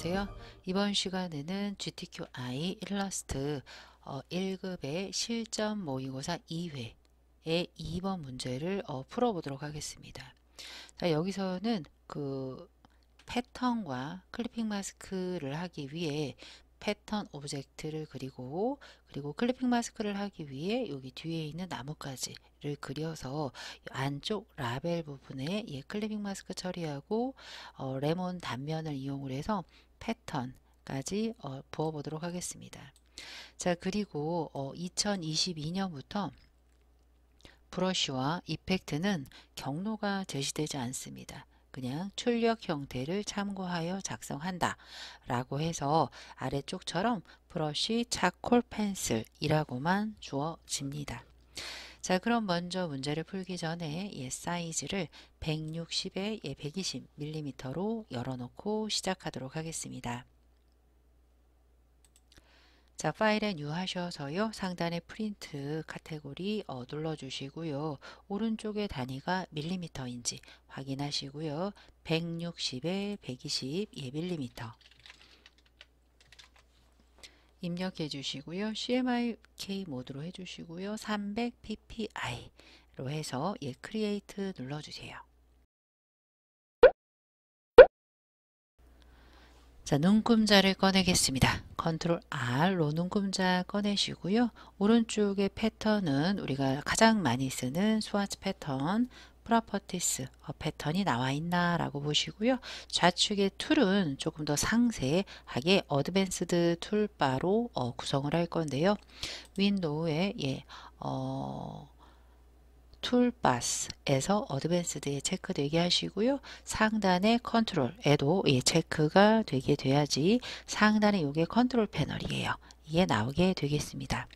안녕하세요. 이번 시간에는 GTQI 일러스트 1급의 실전 모의고사 2회의 2번 문제를 풀어보도록 하겠습니다. 자, 여기서는 그 패턴과 클리핑 마스크를 하기 위해 패턴 오브젝트를 그리고 클리핑 마스크를 하기 위해 여기 뒤에 있는 나뭇가지를 그려서 안쪽 라벨 부분에 클리핑 마스크 처리하고 레몬 단면을 이용을 해서 패턴까지 부어 보도록 하겠습니다. 자, 그리고 2022년부터 브러쉬와 이펙트는 경로가 제시되지 않습니다. 그냥 출력 형태를 참고하여 작성한다 라고 해서 아래쪽처럼 브러쉬, 차콜, 펜슬이라고만 주어집니다. 자, 그럼 먼저 문제를 풀기 전에 사이즈를 160에 120mm로 열어놓고 시작하도록 하겠습니다. 자, 파일에 뉴 하셔서요. 상단에 프린트 카테고리 눌러주시고요. 오른쪽에 단위가 밀리미터인지 확인하시고요. 160에 120 밀리미터 입력해 주시고요. CMYK 모드로 해주시고요. 300 ppi로 해서 크리에이트 눌러주세요. 자, 눈금자를 꺼내겠습니다. 컨트롤 R로 눈금자 꺼내시고요. 오른쪽의 패턴은 우리가 가장 많이 쓰는 스와치 패턴, 프로퍼티스 패턴이 나와 있나 라고 보시고요. 좌측의 툴은 조금 더 상세하게 어드밴스드 툴바로 구성을 할 건데요. 윈도우에 툴바스에서 어드밴스드에 체크되게 하시고요. 상단의 컨트롤에도 체크가 되게 돼야지 상단에 이게 컨트롤 패널이에요. 이게 나오게 되겠습니다.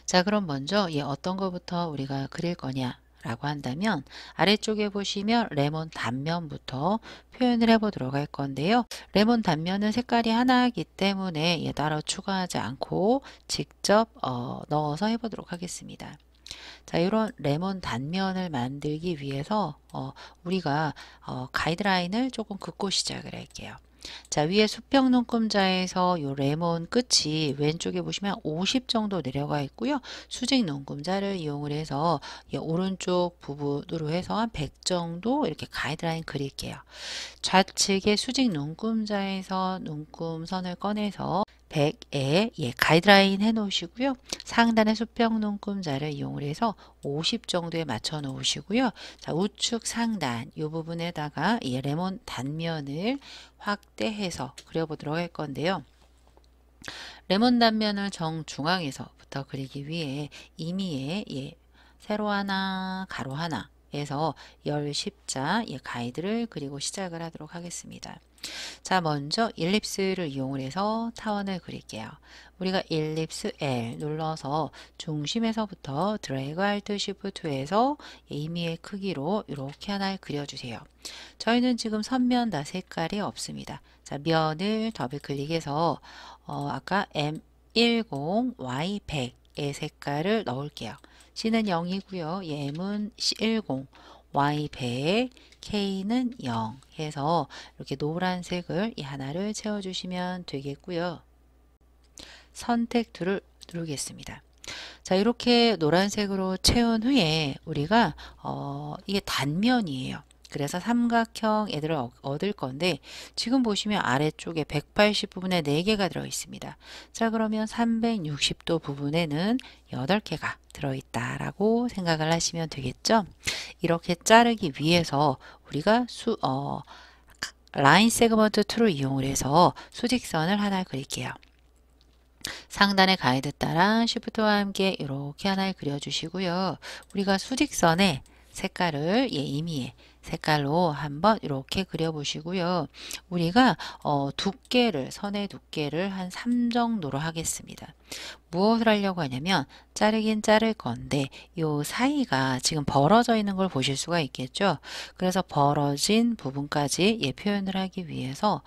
자, 그럼 먼저 어떤 것부터 우리가 그릴 거냐 라고 한다면 아래쪽에 보시면 레몬 단면부터 표현을 해 보도록 할 건데요. 레몬 단면은 색깔이 하나이기 때문에 따로 추가하지 않고 직접 넣어서 해 보도록 하겠습니다. 자, 이런 레몬 단면을 만들기 위해서 우리가 가이드라인을 조금 긋고 시작을 할게요. 자, 위에 수평 눈금자에서 요 레몬 끝이 왼쪽에 보시면 50 정도 내려가 있고요. 수직 눈금자를 이용을 해서 오른쪽 부분으로 해서 한 100 정도 이렇게 가이드라인 그릴게요. 좌측에 수직 눈금자에서 눈금선을 꺼내서 100에 가이드라인 해 놓으시고요. 상단의 수평 눈금자를 이용을 해서 50 정도에 맞춰 놓으시고요. 자, 우측 상단 이 부분에다가 레몬 단면을 확대해서 그려보도록 할 건데요. 레몬 단면을 정중앙에서부터 그리기 위해 임의의 세로 하나, 가로 하나 에서 열 십자 가이드를 그리고 시작을 하도록 하겠습니다. 자, 먼저 일립스를 이용을 해서 타원을 그릴게요. 우리가 일립스 L 눌러서 중심에서부터 드래그 알트 쉬프트에서 임의의 크기로 이렇게 하나를 그려주세요. 저희는 지금 선면 다 색깔이 없습니다. 자, 면을 더블 클릭해서 아까 M10, Y100의 색깔을 넣을게요. C는 0이고요. M은 10, Y100, K는 0 해서 이렇게 노란색을 하나를 채워주시면 되겠고요. 선택 툴을 누르겠습니다. 자, 이렇게 노란색으로 채운 후에 우리가 이게 단면이에요. 그래서 삼각형 애들을 얻을 건데 지금 보시면 아래쪽에 180 부분에 4개가 들어 있습니다. 자, 그러면 360도 부분에는 8개가 들어있다 라고 생각을 하시면 되겠죠. 이렇게 자르기 위해서 우리가 라인 세그먼트 툴을 이용을 해서 수직선을 하나 그릴게요. 상단의 가이드 따라 쉬프트와 함께 이렇게 하나를 그려주시고요. 우리가 수직선의 색깔을 임의의 색깔로 한번 이렇게 그려보시고요. 우리가 두께를 선의 두께를 한 3 정도로 하겠습니다. 무엇을 하려고 하냐면 자르긴 자를 건데 요 사이가 지금 벌어져 있는 걸 보실 수가 있겠죠. 그래서 벌어진 부분까지 표현을 하기 위해서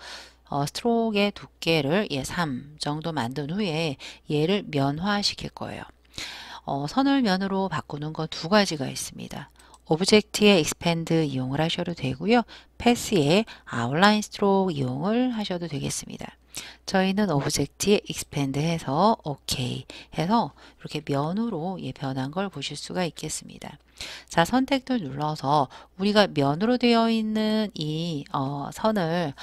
스트로크의 두께를 3 정도 만든 후에 얘를 면화시킬 거예요. 선을 면으로 바꾸는 건 2가지가 있습니다. 오브젝트의 expand 이용을 하셔도 되고요. 패스의 outline stroke 이용을 하셔도 되겠습니다. 저희는 오브젝트에 expand 해서 OK 해서 이렇게 면으로 변한 걸 보실 수가 있겠습니다. 자, 선택도 눌러서 우리가 면으로 되어 있는 이 선을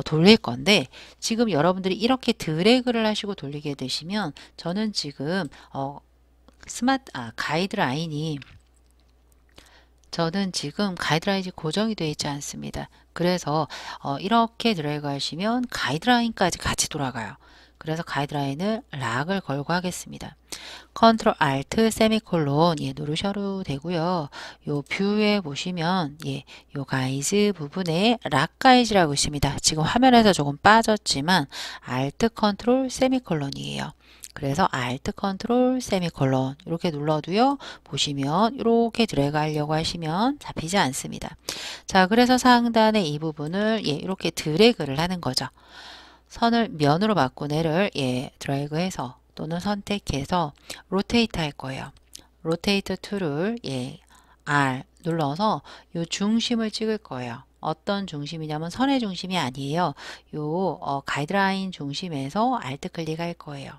돌릴 건데 지금 여러분들이 이렇게 드래그를 하시고 돌리게 되시면 저는 지금 가이드라인이 고정이 되어 있지 않습니다. 그래서 이렇게 드래그 하시면 가이드라인까지 같이 돌아가요. 그래서 가이드라인을 락을 걸고 하겠습니다. 컨트롤 알트 세미콜론 누르셔도 되고요. 요 뷰에 보시면 요 가이즈 부분에 락 가이즈라고 있습니다. 지금 화면에서 조금 빠졌지만 알트 컨트롤 세미콜론이에요. 그래서 알트 컨트롤 세미콜론 이렇게 눌러도요. 보시면 이렇게 드래그 하려고 하시면 잡히지 않습니다. 자, 그래서 상단의 이 부분을 이렇게 드래그를 하는 거죠. 선을 면으로 바꾼 애를 드래그해서 또는 선택해서 로테이트 할 거예요. 로테이트 툴을 R 눌러서 요 중심을 찍을 거예요. 어떤 중심이냐면 선의 중심이 아니에요. 요 가이드라인 중심에서 알트 클릭할 거예요.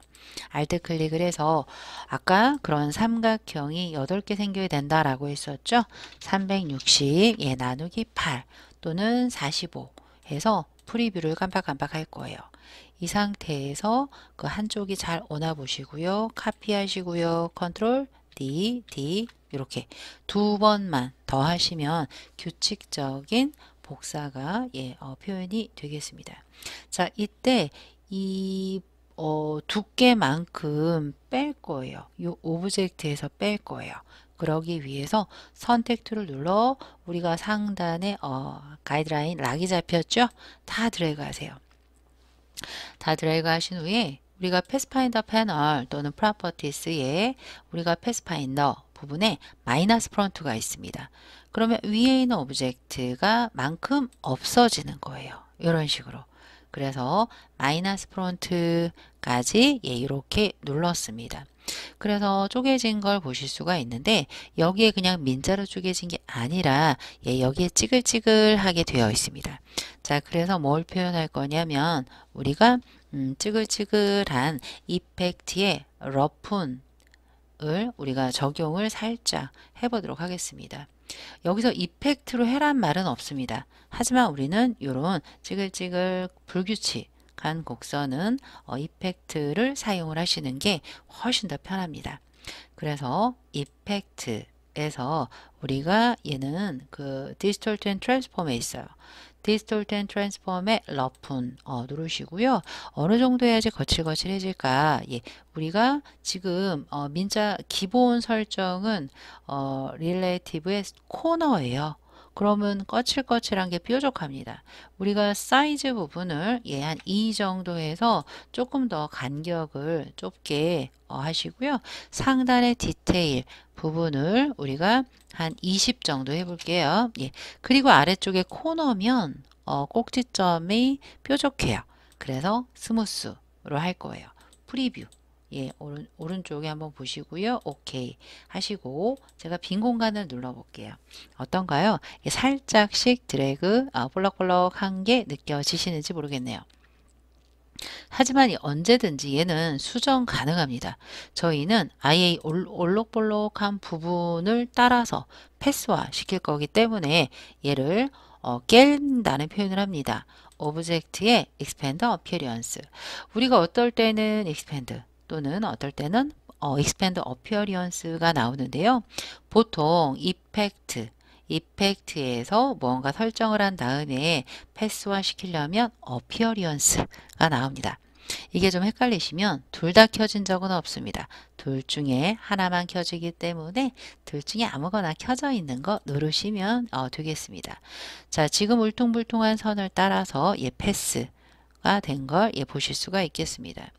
알트 클릭을 해서 아까 그런 삼각형이 8개 생겨야 된다라고 했었죠. 360 나누기 8 또는 45 해서 프리뷰를 깜빡깜빡 할 거예요. 이 상태에서 그 한쪽이 잘 오나 보시고요. 카피하시고요. 컨트롤 D 이렇게 2번만 더 하시면 규칙적인 복사가 표현이 되겠습니다. 자, 이때 이 두께만큼 뺄 거예요. 이 오브젝트에서 뺄 거예요. 그러기 위해서 선택 툴을 눌러 우리가 상단에 가이드라인 락이 잡혔죠? 다 드래그 하세요. 다 드래그 하신 후에 우리가 패스파인더 패널 또는 프로퍼티스에 우리가 패스파인더 부분에 마이너스 프론트가 있습니다. 그러면 위에 있는 오브젝트가 만큼 없어지는 거예요. 이런 식으로. 그래서 마이너스 프론트까지 이렇게 눌렀습니다. 그래서 쪼개진 걸 보실 수가 있는데 여기에 그냥 민자로 쪼개진 게 아니라 여기에 찌글찌글하게 되어 있습니다. 자, 그래서 뭘 표현할 거냐면 우리가 찌글찌글한 이펙트의 러푼을 우리가 적용을 살짝 해보도록 하겠습니다. 여기서 이펙트로 해란 말은 없습니다. 하지만 우리는 이런 찌글찌글 불규칙한 곡선은 이펙트를 사용을 하시는 게 훨씬 더 편합니다. 그래서 이펙트에서 우리가 얘는 그 디스톨트 앤 트랜스폼에 있어요. 디스톨트 앤 트랜스폼의 러푼 누르시고요. 어느 정도 해야지 거칠거칠해질까? 우리가 지금 민자 기본 설정은 릴레이티브의 코너예요. 그러면 거칠거칠한 게 뾰족합니다. 우리가 사이즈 부분을 한 2 정도 해서 조금 더 간격을 좁게 하시고요. 상단의 디테일 부분을 우리가 한 20 정도 해볼게요. 그리고 아래쪽에 코너면 꼭지점이 뾰족해요. 그래서 스무스로 할 거예요. 프리뷰. 오른쪽에 한번 보시고요. 오케이 하시고 제가 빈 공간을 눌러 볼게요. 어떤가요? 살짝씩 드래그 볼록볼록한 게 느껴지시는지 모르겠네요. 하지만 언제든지 얘는 수정 가능합니다. 저희는 아예 올록볼록한 부분을 따라서 패스화 시킬 거기 때문에 얘를 깬다는 표현을 합니다. 오브젝트의 expand appearance. 우리가 어떨 때는 expand 또는 어떨 때는 expand appearance가 나오는데요. 보통 이펙트에서 뭔가 설정을 한 다음에 패스화 시키려면 appearance가 나옵니다. 이게 좀 헷갈리시면 둘 다 켜진 적은 없습니다. 둘 중에 하나만 켜지기 때문에 둘 중에 아무거나 켜져 있는 거 누르시면 되겠습니다. 자, 지금 울퉁불퉁한 선을 따라서 패스가 된 걸 보실 수가 있겠습니다.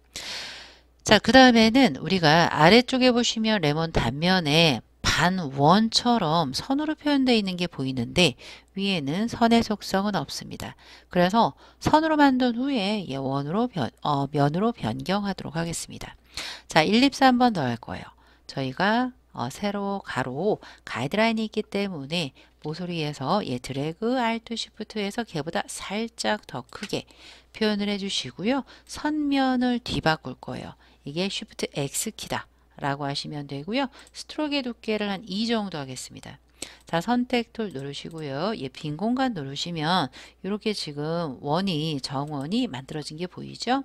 자, 그 다음에는 우리가 아래쪽에 보시면 레몬 단면에 반원처럼 선으로 표현되어 있는 게 보이는데 위에는 선의 속성은 없습니다. 그래서 선으로 만든 후에 면으로 변경하도록 하겠습니다. 자, 일립스 한 번 더 할 거예요. 저희가 세로 가로 가이드라인이 있기 때문에 모서리에서 드래그 Alt Shift에서 걔보다 살짝 더 크게 표현을 해주시고요. 선면을 뒤바꿀 거예요. 이게 Shift X키다 라고 하시면 되고요. 스트로크의 두께를 한 2 정도 하겠습니다. 자, 선택 툴 누르시고요. 빈 공간 누르시면 이렇게 지금 정원이 만들어진 게 보이죠?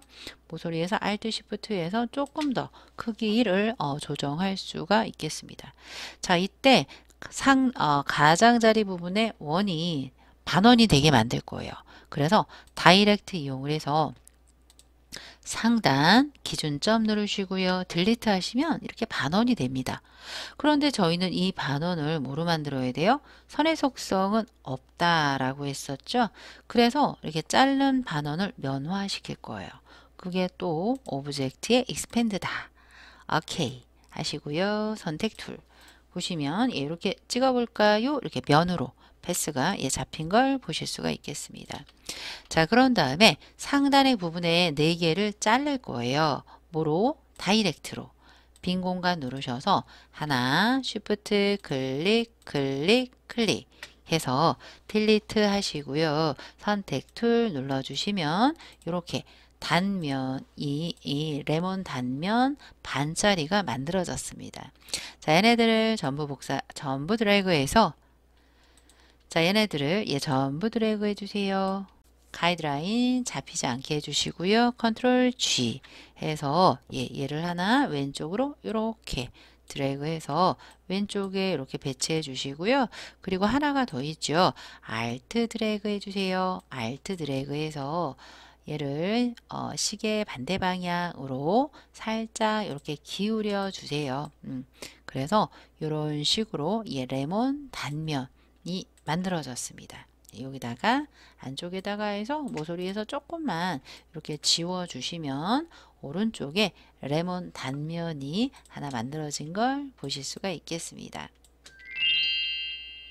모서리에서 Alt Shift에서 조금 더 크기를 조정할 수가 있겠습니다. 자, 이때 가장자리 부분에 반원이 되게 만들 거예요. 그래서 다이렉트 이용을 해서 상단 기준점 누르시고요. 딜리트 하시면 이렇게 반원이 됩니다. 그런데 저희는 이 반원을 뭐로 만들어야 돼요? 선의 속성은 없다라고 했었죠. 그래서 이렇게 자른 반원을 면화시킬 거예요. 그게 또 오브젝트의 익스펜드다. 오케이 하시고요. 선택 툴 보시면 이렇게 찍어볼까요? 이렇게 면으로 패스가 잡힌 걸 보실 수가 있겠습니다. 자, 그런 다음에 상단의 부분에 4개를 자를 거예요. 뭐로? 다이렉트로. 빈 공간 누르셔서 하나, 쉬프트 클릭, 클릭, 클릭 해서 딜리트 하시고요. 선택 툴 눌러주시면 이렇게 이 레몬 단면 반짜리가 만들어졌습니다. 자, 얘네들을 전부 드래그해서 얘네들을 전부 드래그 해주세요. 가이드라인 잡히지 않게 해주시고요. 컨트롤 G 해서 얘를 하나 왼쪽으로 이렇게 드래그해서 왼쪽에 이렇게 배치해 주시고요. 그리고 하나가 더 있죠. Alt 드래그 해주세요. Alt 드래그해서 얘를 시계 반대 방향으로 살짝 이렇게 기울여 주세요. 그래서 이런 식으로 레몬 단면이 만들어졌습니다. 여기다가 안쪽에다가 해서 모서리에서 조금만 이렇게 지워 주시면 오른쪽에 레몬 단면이 하나 만들어진 걸 보실 수가 있겠습니다.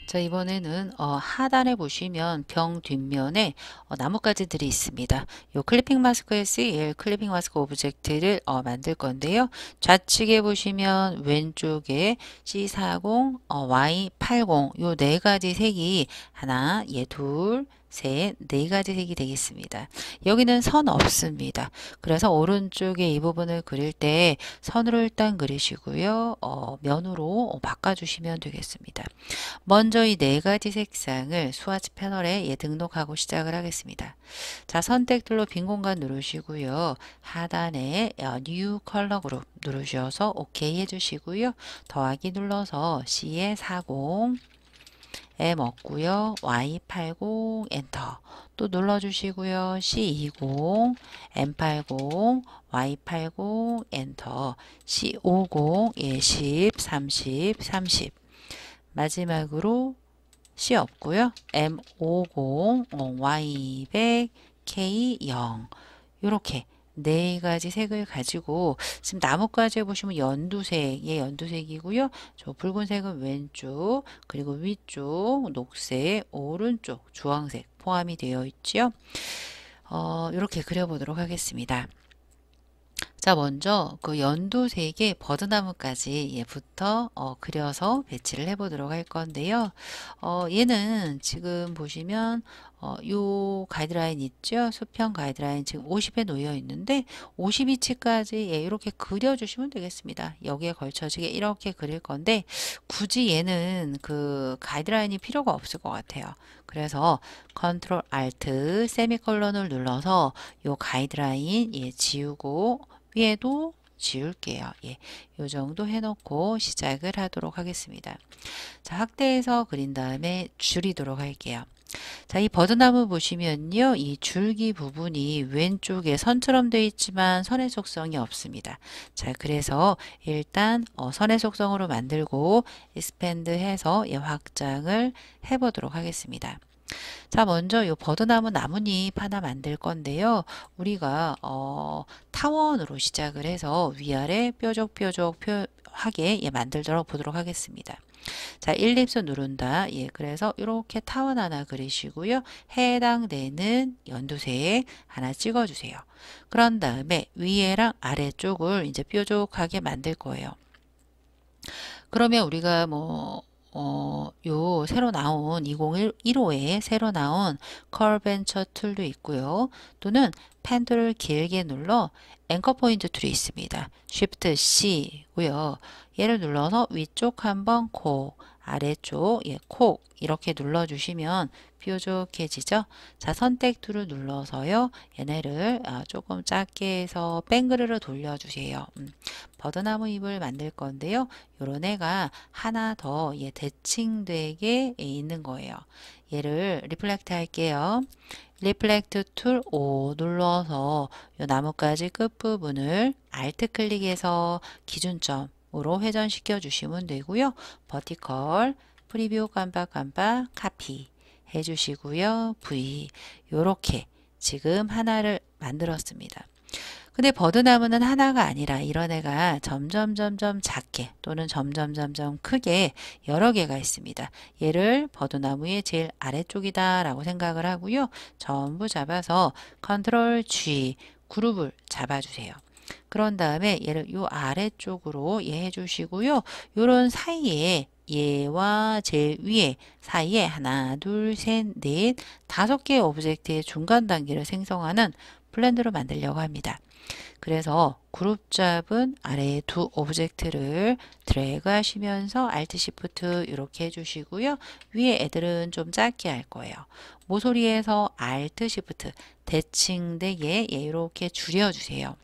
자, 이번에는 하단에 보시면 병 뒷면에 나뭇가지들이 있습니다. 요 클리핑 마스크 SEL 클리핑 마스크 오브젝트를 만들 건데요. 좌측에 보시면 왼쪽에 C40, Y80 요 4가지 색이 하나, 둘, 셋, 4가지 색이 되겠습니다. 여기는 선 없습니다. 그래서 오른쪽에 이 부분을 그릴 때 선으로 일단 그리시고요. 면으로 바꿔주시면 되겠습니다. 먼저 이 4가지 색상을 스와치 패널에 등록하고 시작을 하겠습니다. 자, 선택 툴로 빈 공간 누르시고요. 하단에 New Color Group 누르셔서 OK 해주시고요. 더하기 눌러서 C에 40 M 없고요. Y80 엔터 또 눌러주시고요. C20 M80 Y80 엔터 C50 10 30 30 마지막으로 C 없고요. M50 Y100 K0 이렇게 4가지 색을 가지고 지금 나뭇가지에 보시면 연두색이고요. 저 붉은색은 왼쪽 그리고 위쪽 녹색 오른쪽 주황색 포함이 되어 있죠. 이렇게 그려보도록 하겠습니다. 자, 먼저 그 연두색의 버드나무까지부터 그려서 배치를 해보도록 할 건데요. 얘는 지금 보시면 요 가이드라인 있죠? 수평 가이드라인 지금 50에 놓여 있는데 52치까지 이렇게 그려주시면 되겠습니다. 여기에 걸쳐지게 이렇게 그릴 건데 굳이 얘는 그 가이드라인이 필요가 없을 것 같아요. 그래서 컨트롤 알트 세미콜론을 눌러서 요 가이드라인 지우고 위에도 지울게요. 요 정도 해놓고 시작을 하도록 하겠습니다. 자, 확대해서 그린 다음에 줄이도록 할게요. 자, 이 버드나무 보시면요. 이 줄기 부분이 왼쪽에 선처럼 되어 있지만 선의 속성이 없습니다. 자, 그래서 일단 선의 속성으로 만들고 expand 해서 확장을 해보도록 하겠습니다. 자, 먼저 이 버드나무 나뭇잎 하나 만들 건데요. 우리가 타원으로 시작을 해서 위아래 뾰족하게 만들도록 보도록 하겠습니다. 자, 일립스 누른다. 그래서 이렇게 타원 하나 그리시고요. 해당되는 연두색 하나 찍어주세요. 그런 다음에 위에랑 아래쪽을 이제 뾰족하게 만들 거예요. 그러면 우리가 요 새로 나온 2015에 새로 나온 커벤처 툴도 있고요. 또는 펜들을 길게 눌러 앵커 포인트 툴이 있습니다. Shift C고요. 얘를 눌러서 위쪽 한번 콕, 아래쪽 콕 이렇게 눌러주시면 뾰족해지죠. 자, 선택 툴을 눌러서요. 얘네를 조금 작게 해서 뱅그르르 돌려주세요. 버드나무 잎을 만들 건데요. 요런 애가 하나 더 대칭되게 있는 거예요. 얘를 리플렉트 할게요. 리플렉트 툴 O 눌러서 요 나뭇가지 끝부분을 Alt 클릭해서 기준점으로 회전시켜 주시면 되고요. 버티컬, 프리뷰 깜빡깜빡, 카피 해주시고요. V 요렇게 지금 하나를 만들었습니다. 근데 버드나무는 하나가 아니라 이런 애가 점점 작게 또는 점점 크게 여러 개가 있습니다. 얘를 버드나무의 제일 아래쪽이다 라고 생각을 하고요. 전부 잡아서 컨트롤 G 그룹을 잡아주세요. 그런 다음에 얘를 요 아래쪽으로 해주시고요. 요런 사이에 얘와 제일 위에 사이에 하나, 둘, 셋, 넷, 5개의 오브젝트의 중간 단계를 생성하는 블렌드로 만들려고 합니다. 그래서 그룹 잡은 아래에 두 오브젝트를 드래그 하시면서 Alt Shift 이렇게 해주시고요. 위에 애들은 좀 작게 할 거예요. 모서리에서 Alt Shift 대칭되게 이렇게 줄여주세요.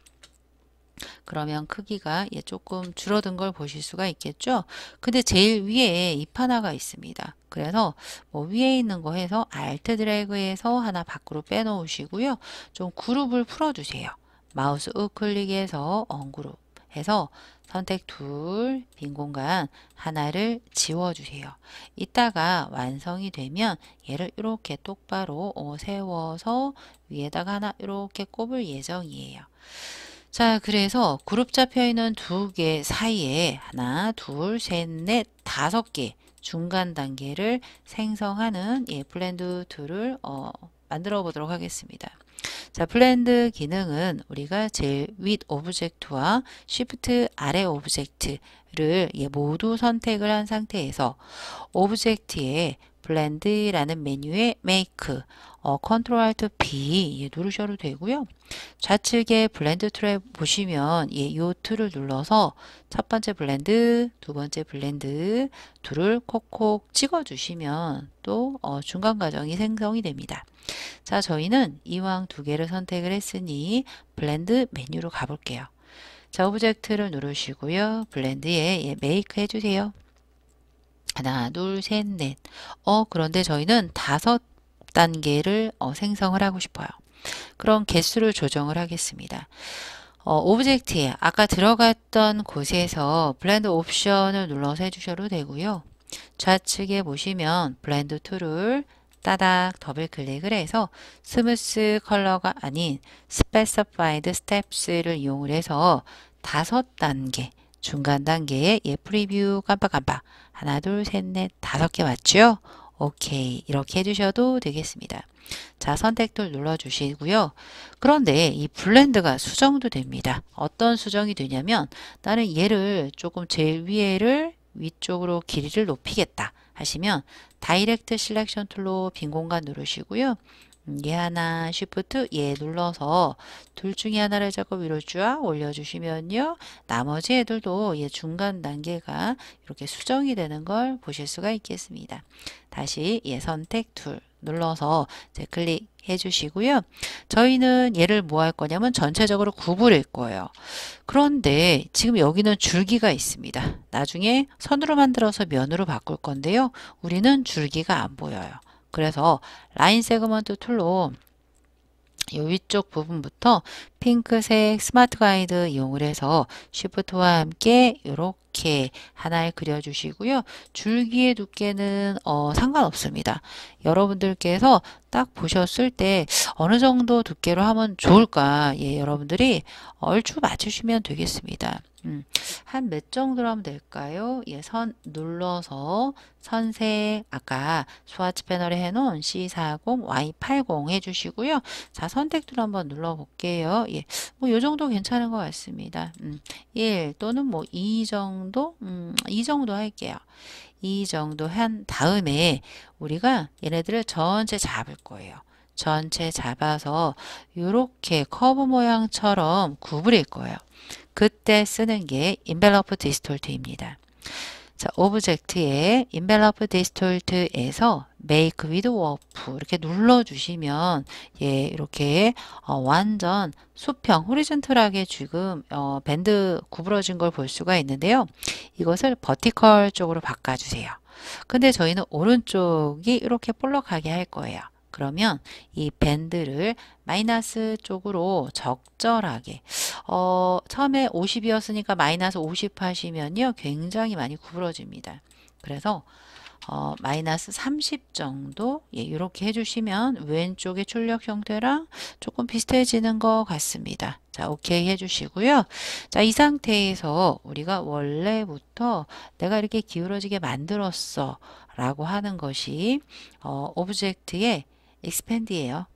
그러면 크기가 조금 줄어든 걸 보실 수가 있겠죠. 근데 제일 위에 잎 하나가 있습니다. 그래서 위에 있는 거 해서 Alt 드래그해서 하나 밖으로 빼놓으시고요. 좀 그룹을 풀어주세요. 마우스 우클릭해서 언그룹 해서 선택 툴, 빈 공간 하나를 지워주세요. 이따가 완성이 되면 얘를 이렇게 똑바로 세워서 위에다가 하나 이렇게 꼽을 예정이에요. 자, 그래서 그룹 잡혀 있는 두 개 사이에 하나, 둘, 셋, 넷, 5개 중간 단계를 생성하는 블렌드 툴을 만들어 보도록 하겠습니다. 자, 블렌드 기능은 우리가 제일 윗 오브젝트와 Shift 아래 오브젝트를 모두 선택을 한 상태에서 오브젝트에 블렌드라는 메뉴에 Make, Ctrl Alt B 누르셔도 되고요. 좌측에 블렌드 툴에 보시면 이 툴을 눌러서 첫 번째 블렌드, 두 번째 블렌드 툴을 콕콕 찍어 주시면 또 중간 과정이 생성이 됩니다. 자, 저희는 이왕 두 개를 선택을 했으니 블렌드 메뉴로 가볼게요. 자, 오브젝트를 누르시고요. 블렌드에 메이크 해주세요. 하나, 둘, 셋, 넷. 그런데 저희는 5단계를 생성을 하고 싶어요. 그럼 개수를 조정을 하겠습니다. 오브젝트에 아까 들어갔던 곳에서 블렌드 옵션을 눌러서 해주셔도 되고요. 좌측에 보시면 블렌드 툴을 따닥 더블 클릭을 해서 스무스 컬러가 아닌 스페시파이드 스텝스를 이용을 해서 5단계 중간 단계에 프리뷰 깜빡깜빡 하나 둘 셋 넷 5개 맞죠? 오케이 이렇게 해주셔도 되겠습니다. 자, 선택 툴 눌러주시고요. 그런데 이 블렌드가 수정도 됩니다. 어떤 수정이 되냐면 나는 얘를 조금 제일 위에를 위쪽으로 길이를 높이겠다 하시면 다이렉트 실렉션 툴로 빈 공간 누르시고요. 얘 하나 쉬프트 얘 눌러서 둘 중에 하나를 잡고 위로 쫙 올려주시면요. 나머지 애들도 얘 중간 단계가 이렇게 수정이 되는 걸 보실 수가 있겠습니다. 다시 얘 선택 툴 눌러서 이제 클릭해 주시고요. 저희는 얘를 뭐 할 거냐면 전체적으로 구부릴 거예요. 그런데 지금 여기는 줄기가 있습니다. 나중에 선으로 만들어서 면으로 바꿀 건데요. 우리는 줄기가 안 보여요. 그래서 라인 세그먼트 툴로 이 위쪽 부분부터 핑크색 스마트 가이드 이용을 해서 쉬프트와 함께 이렇게 하나를 그려주시고요. 줄기의 두께는 상관없습니다. 여러분들께서 딱 보셨을 때 어느 정도 두께로 하면 좋을까 여러분들이 얼추 맞추시면 되겠습니다. 한 몇 정도로 하면 될까요? 예, 선 눌러서 선색 아까 스와치 패널에 해놓은 C40, Y80 해주시고요. 자, 선택툴 한번 눌러볼게요. 예, 뭐 요 정도 괜찮은 것 같습니다. 1 또는 뭐 2 정도, 이 정도 할게요. 이 정도 한 다음에 우리가 얘네들을 전체 잡을 거예요. 전체 잡아서 이렇게 커브 모양처럼 구부릴 거예요. 그때 쓰는 게 인벨로프 디스톨트입니다. 자, 오브젝트에 인벨로프 디스톨트에서 Make with Warp 이렇게 눌러주시면 예, 이렇게 완전 수평 호리존털하게 지금 밴드 구부러진 걸 볼 수가 있는데요. 이것을 버티컬 쪽으로 바꿔주세요. 근데 저희는 오른쪽이 이렇게 볼록하게 할 거예요. 그러면 이 밴드를 마이너스 쪽으로 적절하게 처음에 50이었으니까 마이너스 50 하시면요 굉장히 많이 구부러집니다. 그래서 마이너스 30 정도 예, 이렇게 해주시면 왼쪽의 출력 형태랑 조금 비슷해지는 것 같습니다. 자, 오케이 해주시고요. 자, 이 상태에서 우리가 원래부터 내가 이렇게 기울어지게 만들었어 라고 하는 것이 오브젝트의 expand이에요.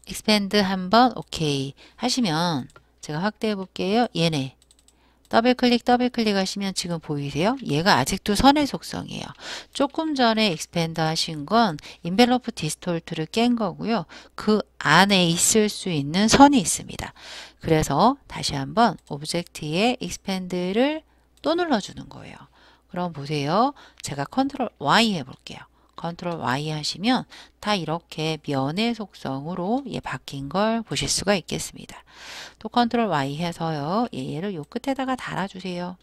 expand 한번 오케이 하시면 제가 확대해 볼게요. 얘네 더블 클릭 하시면 지금 보이세요? 얘가 아직도 선의 속성이에요. 조금 전에 expand 하신 건 envelope distort를 깬 거고요. 그 안에 있을 수 있는 선이 있습니다. 그래서 다시 한번 오브젝트의 expand를 또 눌러주는 거예요. 그럼 보세요. 제가 컨트롤 Y 해볼게요. 컨트롤 Y 하시면 다 이렇게 면의 속성으로 바뀐 걸 보실 수가 있겠습니다. 또 컨트롤 Y 해서요. 얘를 요 끝에다가 달아주세요.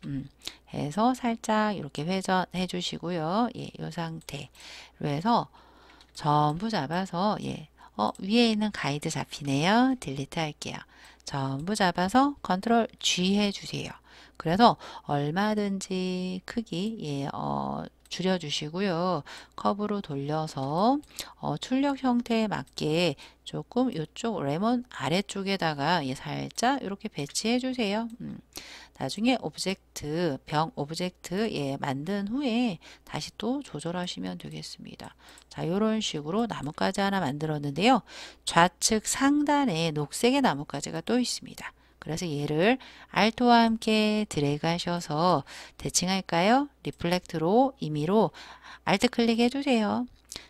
해서 살짝 이렇게 회전해 주시고요. 예, 요 상태로 해서 전부 잡아서 위에 있는 가이드 잡히네요. 딜리트 할게요. 전부 잡아서 컨트롤 G 해주세요. 그래서 얼마든지 크기 줄여주시고요. 컵으로 돌려서 출력 형태에 맞게 조금 이쪽 레몬 아래쪽에다가 살짝 이렇게 배치해 주세요. 나중에 오브젝트, 병 오브젝트 만든 후에 다시 또 조절하시면 되겠습니다. 자, 이런 식으로 나뭇가지 하나 만들었는데요. 좌측 상단에 녹색의 나뭇가지가 또 있습니다. 그래서 얘를 Alt와 함께 드래그 하셔서 대칭할까요? 리플렉트로 임의로 Alt 클릭해 주세요.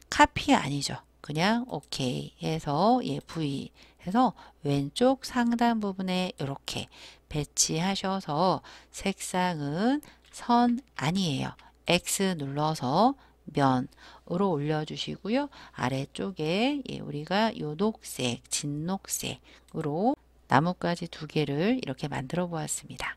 카피 아니죠. 그냥 오케이 해서 V 해서 왼쪽 상단 부분에 이렇게 배치하셔서 색상은 선 아니에요. X 눌러서 면으로 올려주시고요. 아래쪽에 우리가 요 녹색, 진녹색으로 나뭇가지 두 개를 이렇게 만들어 보았습니다.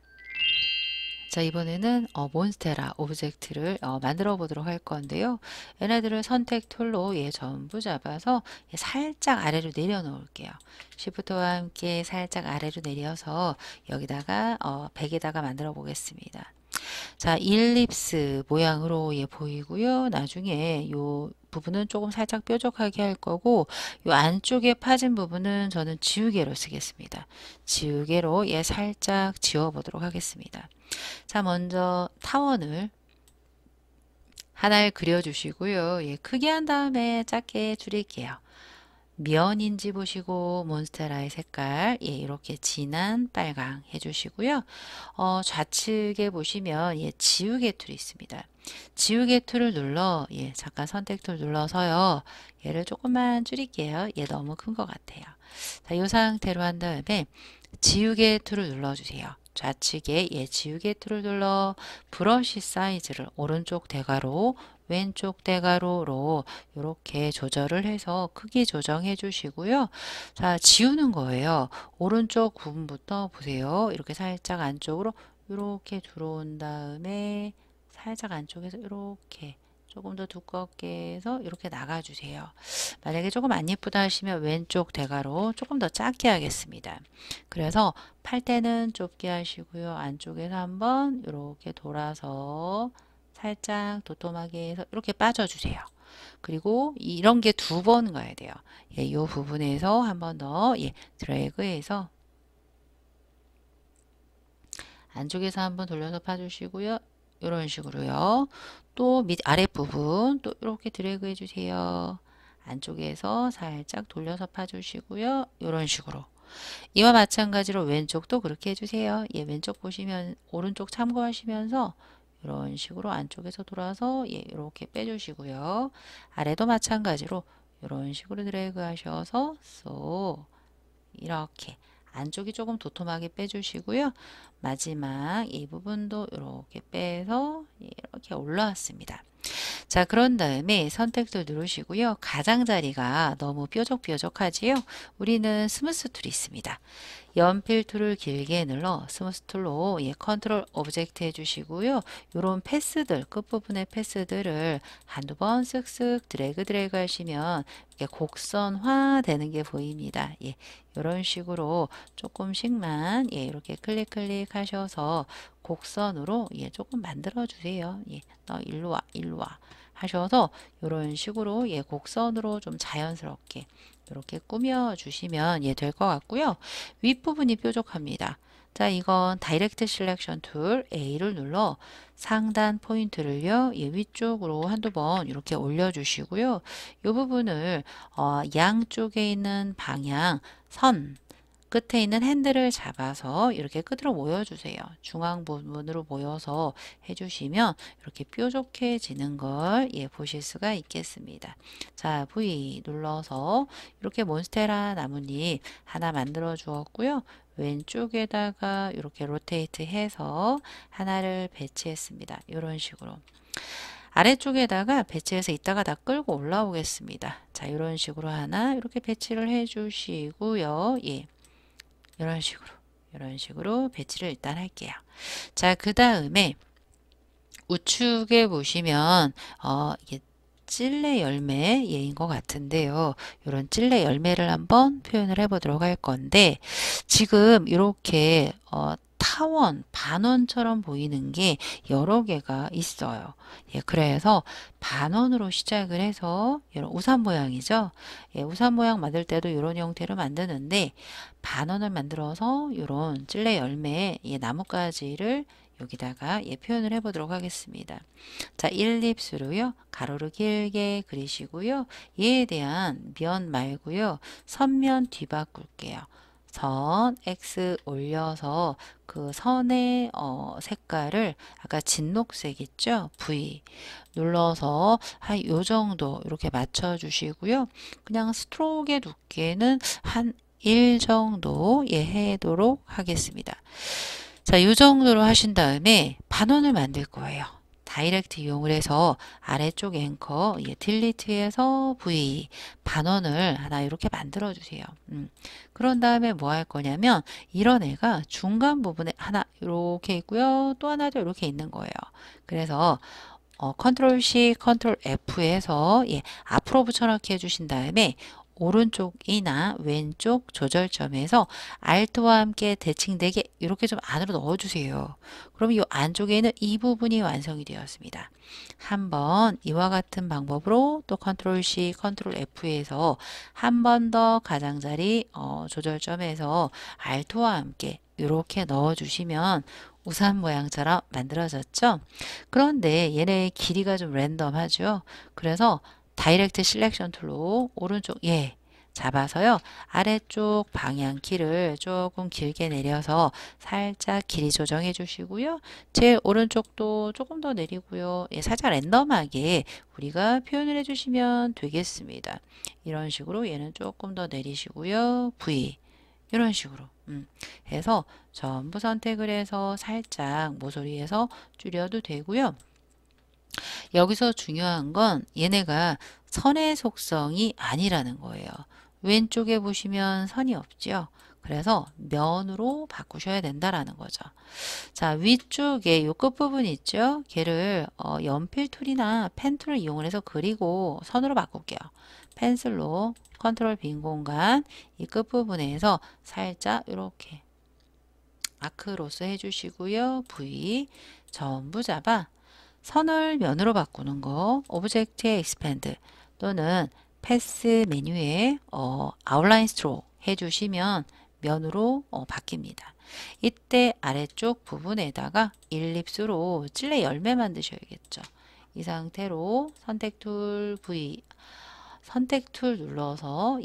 자, 이번에는 몬스테라 오브젝트를 만들어 보도록 할 건데요. 얘네들을 선택 툴로 전부 잡아서 살짝 아래로 내려 놓을게요. Shift와 함께 살짝 아래로 내려서 여기다가 백에다가 만들어 보겠습니다. 자, 일립스 모양으로 보이고요. 나중에 요 부분은 조금 살짝 뾰족하게 할 거고 요 안쪽에 파진 부분은 저는 지우개로 쓰겠습니다. 지우개로 살짝 지워 보도록 하겠습니다. 자, 먼저 타원을 하나를 그려 주시고요. 크게 한 다음에 작게 줄일게요. 면인지 보시고 몬스테라의 색깔 이렇게 진한 빨강 해주시고요. 좌측에 보시면 지우개 툴이 있습니다. 지우개 툴을 눌러 잠깐 선택 툴 눌러서요. 얘를 조금만 줄일게요. 얘 너무 큰 것 같아요. 자, 이 상태로 한 다음에 지우개 툴을 눌러주세요. 좌측에 지우개 툴을 눌러 브러쉬 사이즈를 오른쪽 대괄호 왼쪽 대괄호로 이렇게 조절을 해서 크기 조정해 주시고요. 자, 지우는 거예요. 오른쪽 부분부터 보세요. 이렇게 살짝 안쪽으로 이렇게 들어온 다음에 살짝 안쪽에서 이렇게 조금 더 두껍게 해서 이렇게 나가주세요. 만약에 조금 안 예쁘다 하시면 왼쪽 대괄호 조금 더 작게 하겠습니다. 그래서 팔대는 좁게 하시고요. 안쪽에서 한번 이렇게 돌아서 살짝 도톰하게 해서 이렇게 빠져주세요. 그리고 이런 게 두 번 가야 돼요. 이 부분에서 한 번 더 드래그해서 안쪽에서 한번 돌려서 파주시고요. 이런 식으로요. 또 밑 아랫부분 또 이렇게 드래그 해주세요. 안쪽에서 살짝 돌려서 파주시고요. 이런 식으로. 이와 마찬가지로 왼쪽도 그렇게 해주세요. 예, 왼쪽 보시면 오른쪽 참고하시면서 이런 식으로 안쪽에서 돌아서 예, 이렇게 빼주시고요. 아래도 마찬가지로 이런 식으로 드래그 하셔서 쏙 이렇게 안쪽이 조금 도톰하게 빼주시고요. 마지막 이 부분도 이렇게 빼서 이렇게 올라왔습니다. 자, 그런 다음에 선택도 누르시고요. 가장자리가 너무 뾰족뾰족하지요? 우리는 스무스 툴이 있습니다. 연필 툴을 길게 눌러 스무스 툴로 컨트롤 오브젝트 해주시고요. 이런 패스들, 끝부분의 패스들을 한두 번 쓱쓱 드래그 하시면 이렇게 곡선화 되는 게 보입니다. 예, 이런 식으로 조금씩만 이렇게 클릭 하셔서 곡선으로 조금 만들어 주세요. 너 일로 와 하셔서 이런 식으로 곡선으로 좀 자연스럽게 이렇게 꾸며 주시면 될 것 같고요. 윗부분이 뾰족합니다. 자, 이건 다이렉트 셀렉션 툴 A를 눌러 상단 포인트를요, 위쪽으로 한두 번 이렇게 올려주시고요. 이 부분을 양쪽에 있는 방향 선 끝에 있는 핸들을 잡아서 이렇게 끝으로 모여주세요. 중앙 부분으로 모여서 해주시면 이렇게 뾰족해지는 걸 보실 수가 있겠습니다. 자, V 눌러서 이렇게 몬스테라 나뭇잎 하나 만들어 주었고요. 왼쪽에다가 이렇게 로테이트 해서 하나를 배치했습니다. 이런 식으로. 아래쪽에다가 배치해서 이따가 다 끌고 올라오겠습니다. 자, 이런 식으로 하나 이렇게 배치를 해 주시고요. 예. 이런 식으로 배치를 일단 할게요. 자, 그 다음에 우측에 보시면 이게 찔레 열매 예인 것 같은데요. 이런 찔레 열매를 한번 표현을 해보도록 할 건데 지금 이렇게 타원, 반원처럼 보이는 게 여러 개가 있어요. 예, 그래서 반원으로 시작을 해서 이런 우산 모양이죠. 예, 우산 모양 만들 때도 이런 형태로 만드는데 반원을 만들어서 이런 찔레 열매 나뭇가지를 여기다가 표현을 해보도록 하겠습니다. 자, 일립스로요. 가로를 길게 그리시고요. 얘에 대한 면 말고요. 선면 뒤바꿀게요. 선 X 올려서 그 선의 색깔을 아까 진녹색 있죠? V 눌러서 한 요 정도 이렇게 맞춰 주시고요. 그냥 스트로크의 두께는 한 1 정도 해도록 하겠습니다. 자, 이 정도로 하신 다음에 반원을 만들 거예요. 다이렉트 이용을 해서 아래쪽 앵커 딜리트해서 V 반원을 하나 이렇게 만들어 주세요. 그런 다음에 뭐 할 거냐면 이런 애가 중간 부분에 하나 이렇게 있고요. 또 하나도 이렇게 있는 거예요. 그래서 컨트롤 C, 컨트롤 F에서 앞으로 붙여넣기 해주신 다음에 오른쪽이나 왼쪽 조절점에서 Alt와 함께 대칭되게 이렇게 좀 안으로 넣어주세요. 그러면 이 안쪽에는 이 부분이 완성이 되었습니다. 한번 이와 같은 방법으로 또 컨트롤 C, 컨트롤 F에서 한 번 더 가장자리 조절점에서 Alt와 함께 이렇게 넣어주시면 우산 모양처럼 만들어졌죠. 그런데 얘네 길이가 좀 랜덤하죠. 그래서 다이렉트 실렉션 툴로 오른쪽 잡아서요. 아래쪽 방향 키를 조금 길게 내려서 살짝 길이 조정해 주시고요. 제 오른쪽도 조금 더 내리고요. 살짝 랜덤하게 우리가 표현을 해 주시면 되겠습니다. 이런 식으로 얘는 조금 더 내리시고요. V 이런 식으로 해서 전부 선택을 해서 살짝 모서리에서 줄여도 되고요. 여기서 중요한 건 얘네가 선의 속성이 아니라는 거예요. 왼쪽에 보시면 선이 없죠. 그래서 면으로 바꾸셔야 된다라는 거죠. 자, 위쪽에 요 끝부분 있죠. 걔를 연필 툴이나 펜 툴을 이용을 해서 그리고 선으로 바꿀게요. 펜슬로 컨트롤 빈 공간 이 끝부분에서 살짝 이렇게 아크로스 해주시고요. V 전부 잡아 선을 면으로 바꾸는 거 오브젝트의 expand 또는 패스 메뉴에 아웃라인 스트로크 해주시면 면으로 바뀝니다. 이때 아래쪽 부분에다가 일립스로 찔레 열매 만드셔야겠죠. 이 상태로 선택 툴 V, 선택 툴 눌러서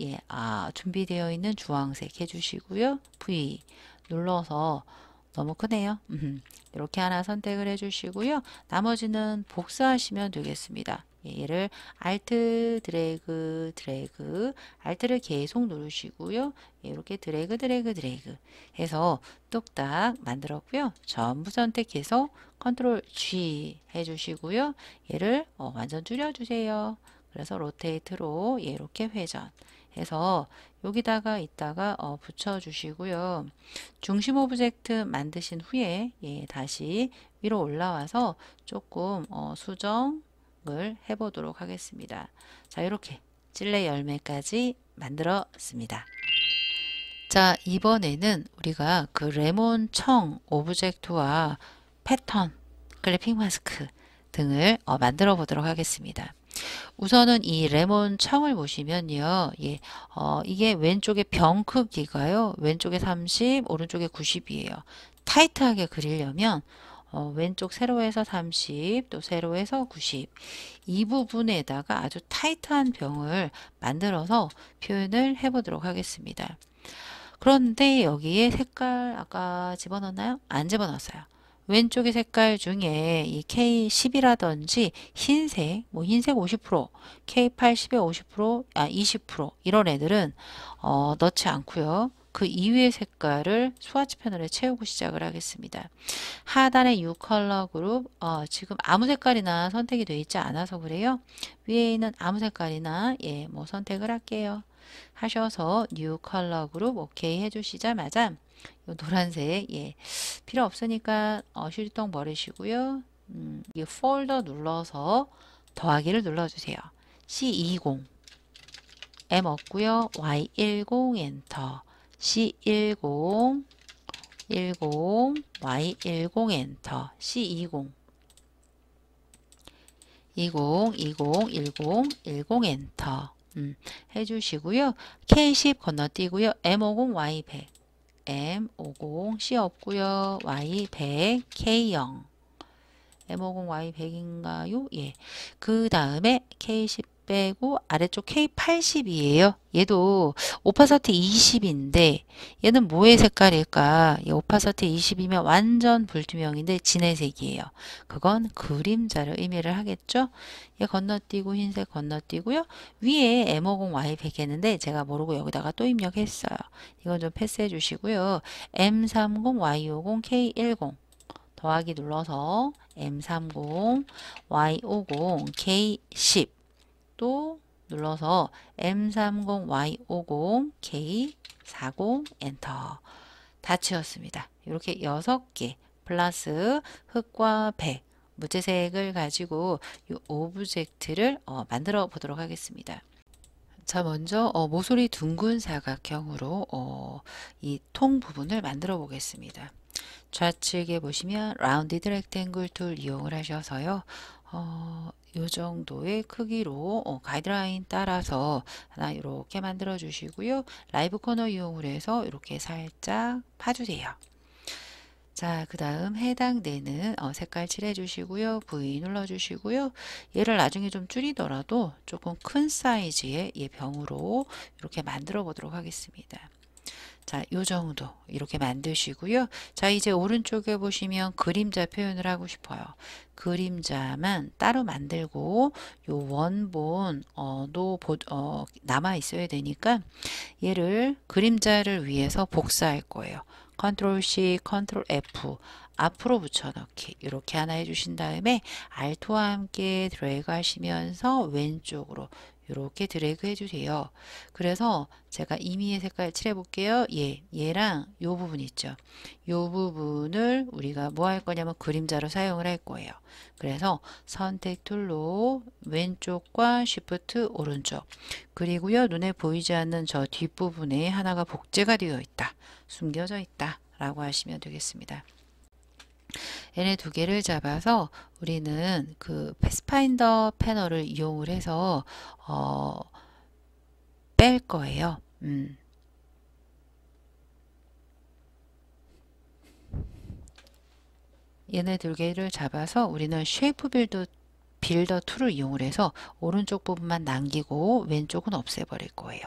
준비되어 있는 주황색 해주시고요. V 눌러서 너무 크네요. 이렇게 하나 선택을 해주시고요. 나머지는 복사하시면 되겠습니다. 얘를 Alt 드래그 드래그 Alt를 계속 누르시고요. 이렇게 드래그 드래그 드래그 해서 뚝딱 만들었고요. 전부 선택해서 컨트롤 G 해주시고요. 얘를 완전 줄여주세요. 그래서 로테이트로 이렇게 회전 해서 여기다가 이따가 붙여주시고요. 중심 오브젝트 만드신 후에 다시 위로 올라와서 조금 수정을 해보도록 하겠습니다. 자, 이렇게 찔레 열매까지 만들었습니다. 자, 이번에는 우리가 그 레몬청 오브젝트와 패턴, 클리핑 마스크 등을 만들어 보도록 하겠습니다. 우선은 이 레몬 청을 보시면요. 이게 왼쪽에 병 크기가요. 왼쪽에 30, 오른쪽에 90이에요. 타이트하게 그리려면 왼쪽 세로에서 30, 또 세로에서 90. 이 부분에다가 아주 타이트한 병을 만들어서 표현을 해보도록 하겠습니다. 그런데 여기에 색깔 아까 집어넣었나요? 안 집어넣었어요. 왼쪽의 색깔 중에 이 K10이라든지 흰색, 흰색 50%, K80에 50%, 20% 이런 애들은 넣지 않고요. 그 이외의 색깔을 스와치 패널에 채우고 시작을 하겠습니다. 하단의 U 컬러 그룹 지금 아무 색깔이나 선택이 되어 있지 않아서 그래요. 위에 있는 아무 색깔이나 선택을 할게요. 하셔서 New 컬러 그룹 오케이 해주시자마자 요 노란색 필요 없으니까 실동 버리시고요. 이 폴더 눌러서 더하기를 눌러주세요. C20 M 없고요. Y10 엔터 C10 10 Y10 엔터 C20 20 20 10 10 엔터 해주시고요. K10 건너뛰고요. M50 Y100 M50 C 없고요. Y100 K0 M50 Y100인가요? 예. 그 다음에 K10 빼고 아래쪽 K80이에요. 얘도 오파서티 20인데 얘는 뭐의 색깔일까? 오파서티 20이면 완전 불투명인데 진해색이에요. 그건 그림자를 의미를 하겠죠? 얘 건너뛰고 흰색 건너뛰고요. 위에 M50 Y100 했는데 제가 모르고 여기다가 또 입력했어요. 이건 좀 패스해 주시고요. M30 Y50 K10 더하기 눌러서 M30 Y50 K10 또 눌러서 M30 Y50 K40 엔터 다 채웠습니다. 이렇게 6개 플러스 흑과 백 무채색을 가지고 이 오브젝트를 만들어 보도록 하겠습니다. 자, 먼저 모서리 둥근 사각형으로 이 통 부분을 만들어 보겠습니다. 좌측에 보시면 라운디드 렉탱글 툴 이용을 하셔서요. 요 정도의 크기로 가이드라인 따라서 하나 이렇게 만들어 주시고요. 라이브 코너 이용을 해서 이렇게 살짝 파주세요. 자, 그 다음 해당되는 색깔 칠해 주시고요. V 눌러 주시고요. 얘를 나중에 좀 줄이더라도 조금 큰 사이즈의 병으로 이렇게 만들어 보도록 하겠습니다. 자, 요 정도 이렇게 만드시고요. 자, 이제 오른쪽에 보시면 그림자 표현을 하고 싶어요. 그림자만 따로 만들고 요 원본도 남아 있어야 되니까 얘를 그림자를 위해서 복사할 거예요. 컨트롤 C, 컨트롤 F 앞으로 붙여넣기 이렇게 하나 해주신 다음에 Alt와 함께 드래그 하시면서 왼쪽으로 이렇게 드래그 해주세요. 그래서 제가 임의의 색깔 칠해 볼게요. 얘랑 요 부분 있죠. 요 부분을 우리가 뭐 할 거냐면 그림자로 사용을 할 거예요. 그래서 선택 툴로 왼쪽과 쉬프트 오른쪽 그리고요 눈에 보이지 않는 저 뒷부분에 하나가 복제가 되어 있다. 숨겨져 있다 라고 하시면 되겠습니다. 얘네 두 개를 잡아서 우리는 그 패스파인더 패널을 이용을 해서 뺄 거예요. 얘네 두 개를 잡아서 우리는 쉐이프 빌더 툴을 이용을 해서 오른쪽 부분만 남기고 왼쪽은 없애버릴 거예요.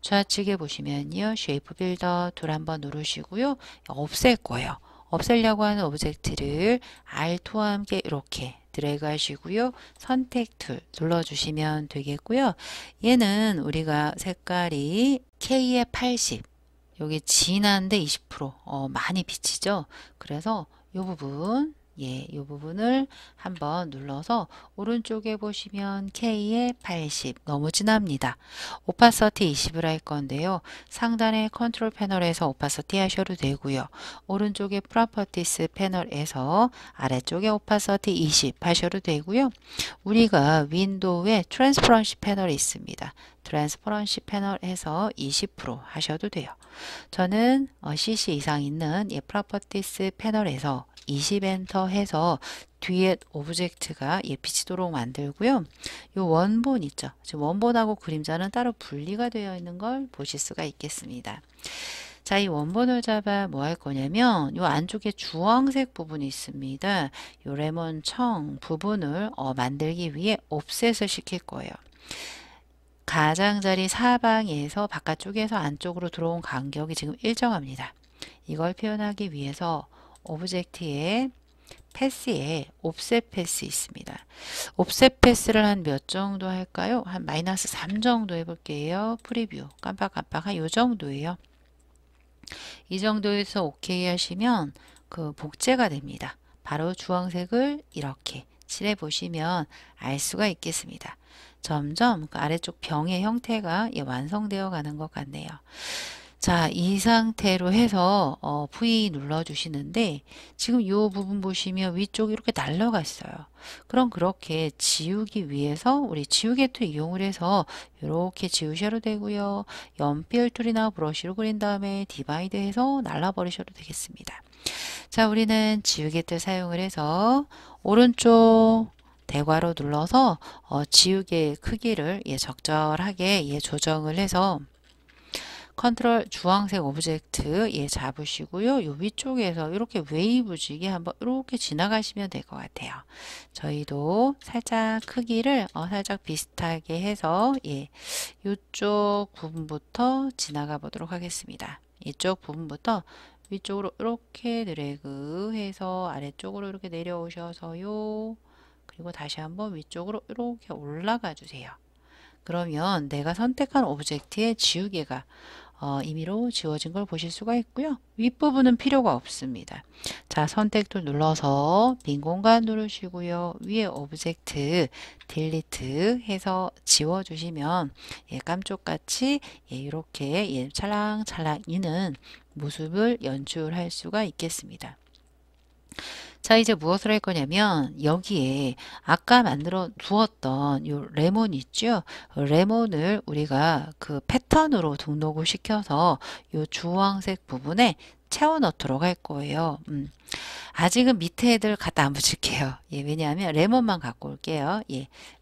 좌측에 보시면요. 쉐이프 빌더 툴 한번 누르시고요. 없앨 거예요. 없애려고 하는 오브젝트를 Alt와 함께 이렇게 드래그 하시고요. 선택 툴 눌러주시면 되겠고요. 얘는 우리가 색깔이 K의 80, 여기 진한데 20% 많이 비치죠. 그래서 이 부분 이 부분을 한번 눌러서 오른쪽에 보시면 K의 80 너무 진합니다. 오파서티 20을 할 건데요. 상단의 컨트롤 패널에서 오파서티 하셔도 되고요. 오른쪽에 프로퍼티스 패널에서 아래쪽에 오파서티 20 하셔도 되고요. 우리가 윈도우에 트랜스퍼런시 패널이 있습니다. 트랜스퍼런시 패널에서 20% 하셔도 돼요. 저는 CC 이상 있는 프로퍼티스 패널에서 20 엔터 해서 뒤에 오브젝트가 비치도록 만들고요. 이 원본 있죠. 지금 원본하고 그림자는 따로 분리가 되어 있는 걸 보실 수가 있겠습니다. 자, 이 원본을 잡아 뭐 할 거냐면 이 안쪽에 주황색 부분이 있습니다. 이 레몬청 부분을 만들기 위해 옵셋을 시킬 거예요. 가장자리 사방에서 바깥쪽에서 안쪽으로 들어온 간격이 지금 일정합니다. 이걸 표현하기 위해서 오브젝트의 패스에 옵셋 패스 있습니다. 옵셋 패스를 한 몇 정도 할까요? 한 마이너스 3 정도 해볼게요. 프리뷰 깜빡깜빡 한 요 정도예요. 이 정도에서 오케이 하시면 그 복제가 됩니다. 바로 주황색을 이렇게 칠해 보시면 알 수가 있겠습니다. 점점 그 아래쪽 병의 형태가 완성되어 가는 것 같네요. 자, 이 상태로 해서 V 눌러 주시는데 지금 이 부분 보시면 위쪽이 이렇게 날라갔어요. 그럼 그렇게 지우기 위해서 우리 지우개 툴 이용을 해서 이렇게 지우셔도 되고요. 연필 툴이나 브러쉬로 그린 다음에 디바이드 해서 날라버리셔도 되겠습니다. 자, 우리는 지우개 툴 사용을 해서 오른쪽 대괄호 눌러서 지우개 크기를 적절하게 조정을 해서 컨트롤 주황색 오브젝트 잡으시고요. 요 위쪽에서 이렇게 웨이브지게 한번 이렇게 지나가시면 될 것 같아요. 저희도 살짝 크기를 살짝 비슷하게 해서 이쪽 부분부터 지나가 보도록 하겠습니다. 이쪽 부분부터 위쪽으로 이렇게 드래그 해서 아래쪽으로 이렇게 내려오셔서요. 그리고 다시 한번 위쪽으로 이렇게 올라가 주세요. 그러면 내가 선택한 오브젝트의 지우개가 임의로 지워진 걸 보실 수가 있고요. 윗부분은 필요가 없습니다. 자, 선택도 눌러서 빈 공간 누르시고요. 위에 오브젝트 딜리트 해서 지워주시면 깜쪽같이 이렇게 찰랑찰랑 이는 모습을 연출할 수가 있겠습니다. 자, 이제 무엇을 할 거냐면 여기에 아까 만들어 두었던 요 레몬 있죠? 레몬을 우리가 그 패턴으로 등록을 시켜서 요 주황색 부분에 채워 넣도록 할 거예요. 아직은 밑에 애들 갖다 안 붙일게요. 왜냐하면 레몬만 갖고 올게요.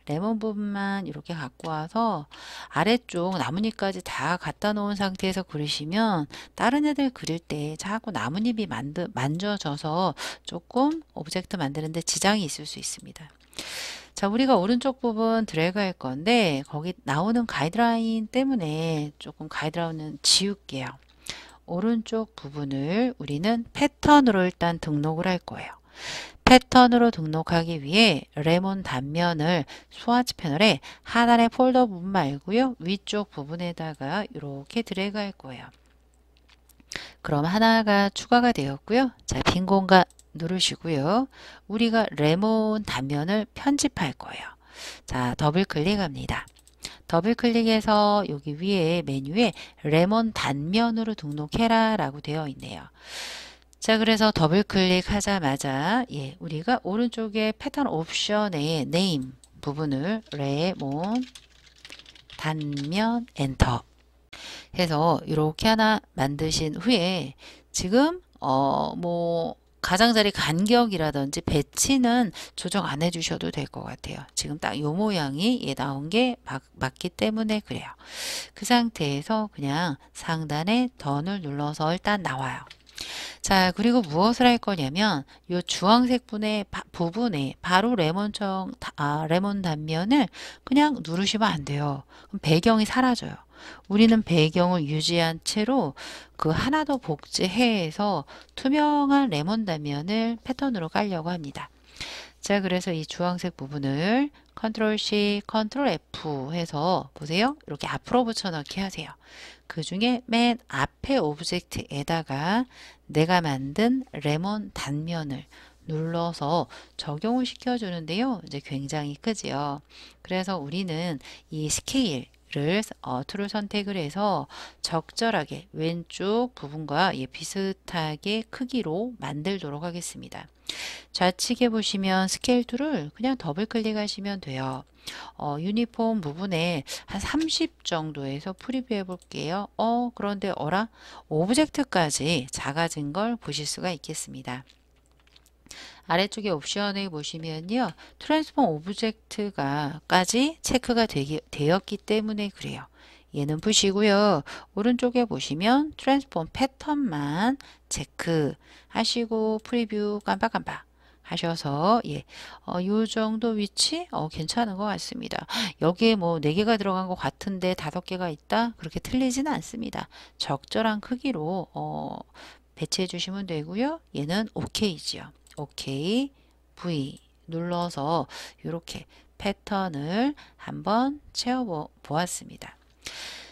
레몬 부분만 이렇게 갖고 와서 아래쪽 나뭇잎까지 다 갖다 놓은 상태에서 그리시면 다른 애들 그릴 때 자꾸 나뭇잎이 만져져서 조금 오브젝트 만드는데 지장이 있을 수 있습니다. 자, 우리가 오른쪽 부분 드래그 할 건데 거기 나오는 가이드라인 때문에 조금 가이드라인은 지울게요. 오른쪽 부분을 우리는 패턴으로 일단 등록을 할 거예요. 패턴으로 등록하기 위해 레몬 단면을 스와치 패널에 하단의 폴더 부분 말고요. 위쪽 부분에다가 이렇게 드래그 할 거예요. 그럼 하나가 추가가 되었고요. 자, 빈 공간 누르시고요. 우리가 레몬 단면을 편집할 거예요. 자, 더블 클릭합니다. 더블 클릭해서 여기 위에 메뉴에 레몬 단면으로 등록해라 라고 되어 있네요. 자, 그래서 더블 클릭하자마자 우리가 오른쪽에 패턴 옵션의 네임 부분을 레몬 단면 엔터 해서 이렇게 하나 만드신 후에 지금 뭐 가장자리 간격이라든지 배치는 조정 안 해주셔도 될 것 같아요. 지금 딱 요 모양이 나온 게 맞기 때문에 그래요. 그 상태에서 그냥 상단에 던을 눌러서 일단 나와요. 자, 그리고 무엇을 할 거냐면 요 주황색 부분에 바로 레몬 단면을 그냥 누르시면 안 돼요. 그럼 배경이 사라져요. 우리는 배경을 유지한 채로 그 하나 더 복제해서 투명한 레몬 단면을 패턴으로 깔려고 합니다. 자, 그래서 이 주황색 부분을 컨트롤 C, 컨트롤 F 해서 보세요. 이렇게 앞으로 붙여넣기 하세요. 그 중에 맨 앞에 오브젝트에다가 내가 만든 레몬 단면을 눌러서 적용을 시켜주는데요. 이제 굉장히 크지요. 그래서 우리는 이 스케일을 툴을 선택을 해서 적절하게 왼쪽 부분과 비슷하게 크기로 만들도록 하겠습니다. 좌측에 보시면 스케일 툴을 그냥 더블 클릭하시면 돼요. 유니폼 부분에 한 30 정도에서 프리뷰 해 볼게요. 그런데 오브젝트까지 작아진 걸 보실 수가 있겠습니다. 아래쪽에 옵션에 보시면요. 트랜스폼 오브젝트까지 체크가 되었기 때문에 그래요. 얘는 푸시고요. 오른쪽에 보시면 트랜스폼 패턴만 체크 하시고 프리뷰 깜빡깜빡 하셔서 요 정도 위치 괜찮은 것 같습니다. 여기에 뭐 4개가 들어간 것 같은데 5개가 있다? 그렇게 틀리지는 않습니다. 적절한 크기로 배치해 주시면 되고요. 얘는 OK지요. OK, V 눌러서 이렇게 패턴을 한번 채워 보았습니다.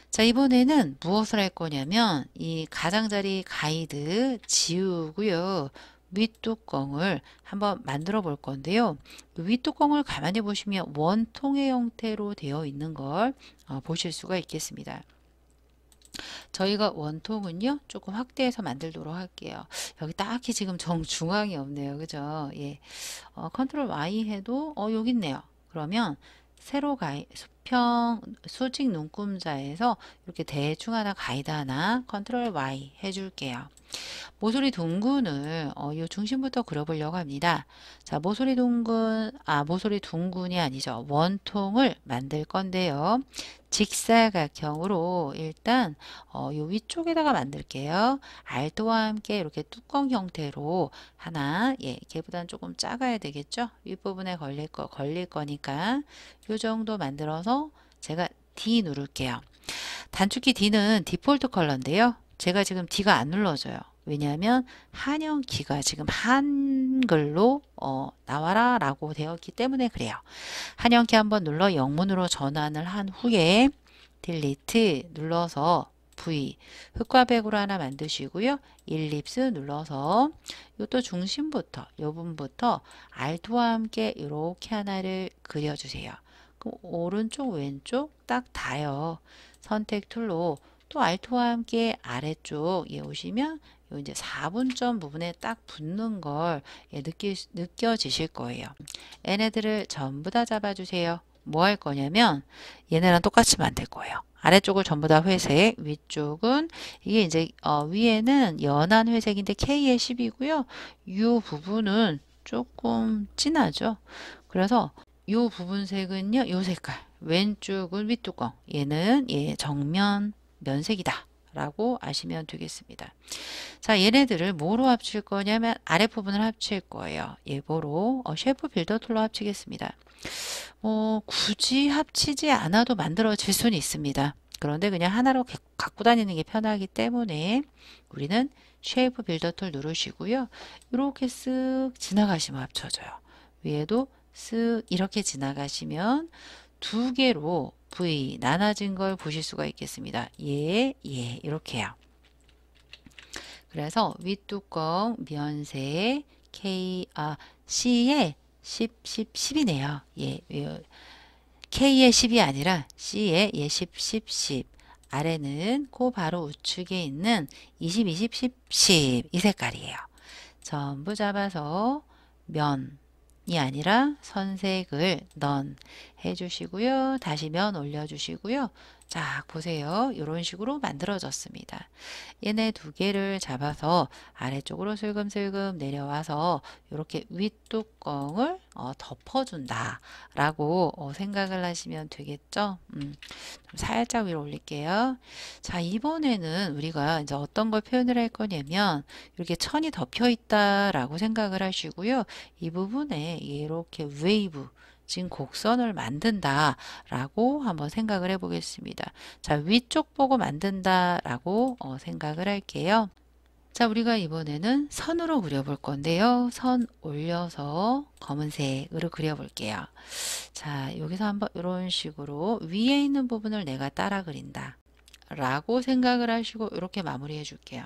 자, 이번에는 무엇을 할 거냐면 이 가장자리 가이드 지우고요. 윗뚜껑을 한번 만들어 볼 건데요. 윗뚜껑을 가만히 보시면 원통의 형태로 되어 있는 걸 보실 수가 있겠습니다. 저희가 원통은요 조금 확대해서 만들도록 할게요. 여기 딱히 지금 정중앙이 없네요. 그죠? 컨트롤 Y 해도 여기 있네요. 그러면 세로 수직 눈금자에서 이렇게 대충 하나 가이드 하나 컨트롤 Y 해줄게요. 모서리 둥근을 요 중심부터 그려보려고 합니다. 자, 모서리 둥근이 아니죠. 원통을 만들 건데요. 직사각형으로 일단 요 위쪽에다가 만들게요. 알트와 함께 이렇게 뚜껑 형태로 하나, 걔보다는 조금 작아야 되겠죠? 윗부분에 걸릴 거니까 요 정도 만들어서 제가 D 누를게요. 단축키 D는 디폴트 컬러인데요. 제가 지금 D가 안 눌러져요. 왜냐하면 한영키가 지금 한글로 나와라 라고 되었기 때문에 그래요. 한영키 한번 눌러 영문으로 전환을 한 후에 딜리트 눌러서 V 흑과 백으로 하나 만드시고요. 일립스 눌러서 이것도 중심부터 요 부분부터 Alt와 함께 이렇게 하나를 그려주세요. 그럼 오른쪽 왼쪽 딱 닿아요. 선택 툴로 또 Alt와 함께 아래쪽에 오시면 요 이제 4분점 부분에 딱 붙는 걸 느껴지실 거예요. 얘네들을 전부 다 잡아주세요. 뭐 할 거냐면 얘네랑 똑같이 만들 거예요. 아래쪽을 전부 다 회색, 위쪽은 이게 이제 위에는 연한 회색인데 K의 10이고요. 이 부분은 조금 진하죠. 그래서 이 부분 색은요, 이 색깔. 왼쪽은 윗뚜껑. 얘는 정면 면색이다. 라고 아시면 되겠습니다. 자, 얘네들을 뭐로 합칠 거냐면 아랫부분을 합칠 거예요. 예보로 쉐이프 빌더 툴로 합치겠습니다. 굳이 합치지 않아도 만들어질 수는 있습니다. 그런데 그냥 하나로 갖고 다니는 게 편하기 때문에 우리는 쉐이프 빌더 툴 누르시고요. 이렇게 쓱 지나가시면 합쳐져요. 위에도 쓱 이렇게 지나가시면 두 개로 V 나눠진 걸 보실 수가 있겠습니다. 이렇게요. 그래서 윗뚜껑 면색 C에 10이네요. K의 10이 아니라 C의 10. 아래는 그 바로 우측에 있는 20 이 색깔이에요. 전부 잡아서 면이 아니라 선색을 넌 해주시고요. 다시 면 올려주시고요. 자, 보세요. 이런 식으로 만들어졌습니다. 얘네 두 개를 잡아서 아래쪽으로 슬금슬금 내려와서 이렇게 윗뚜껑을 덮어준다 라고 생각을 하시면 되겠죠. 좀 살짝 위로 올릴게요. 자, 이번에는 우리가 이제 어떤 걸 표현을 할 거냐면 이렇게 천이 덮여 있다 라고 생각을 하시고요. 이 부분에 이렇게 웨이브 지금 곡선을 만든다 라고 한번 생각을 해 보겠습니다. 자, 위쪽 보고 만든다 라고 생각을 할게요. 자, 우리가 이번에는 선으로 그려볼 건데요. 선 올려서 검은색으로 그려볼게요. 자, 여기서 한번 이런 식으로 위에 있는 부분을 내가 따라 그린다 라고 생각을 하시고 이렇게 마무리해 줄게요.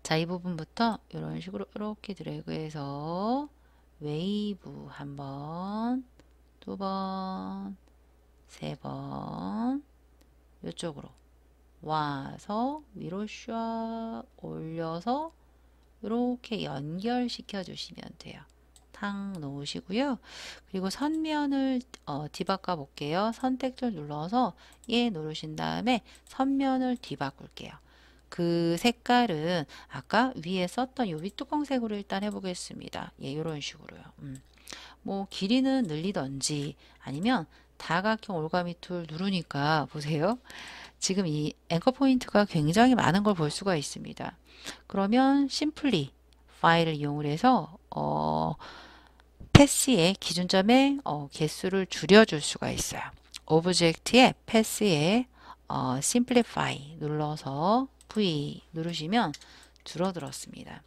자, 이 부분부터 이런 식으로 이렇게 드래그해서 웨이브 한 번, 두 번, 세 번, 이쪽으로 와서 위로 샥 올려서 이렇게 연결시켜 주시면 돼요. 탕 놓으시고요. 그리고 선면을 뒤바꿔 볼게요. 선택줄 눌러서 얘 누르신 다음에 선면을 뒤바꿀게요. 그 색깔은 아까 위에 썼던 요 윗뚜껑색으로 일단 해보겠습니다. 예, 이런 식으로요. 뭐 길이는 늘리던지 아니면 다각형 올가미 툴 누르니까 보세요. 지금 이 앵커 포인트가 굉장히 많은 걸 볼 수가 있습니다. 그러면 심플리 파일을 이용을 해서 패스의 기준점의 개수를 줄여줄 수가 있어요. 오브젝트의 패스의 심플리파이 눌러서 V 누르시면 줄어들었습니다.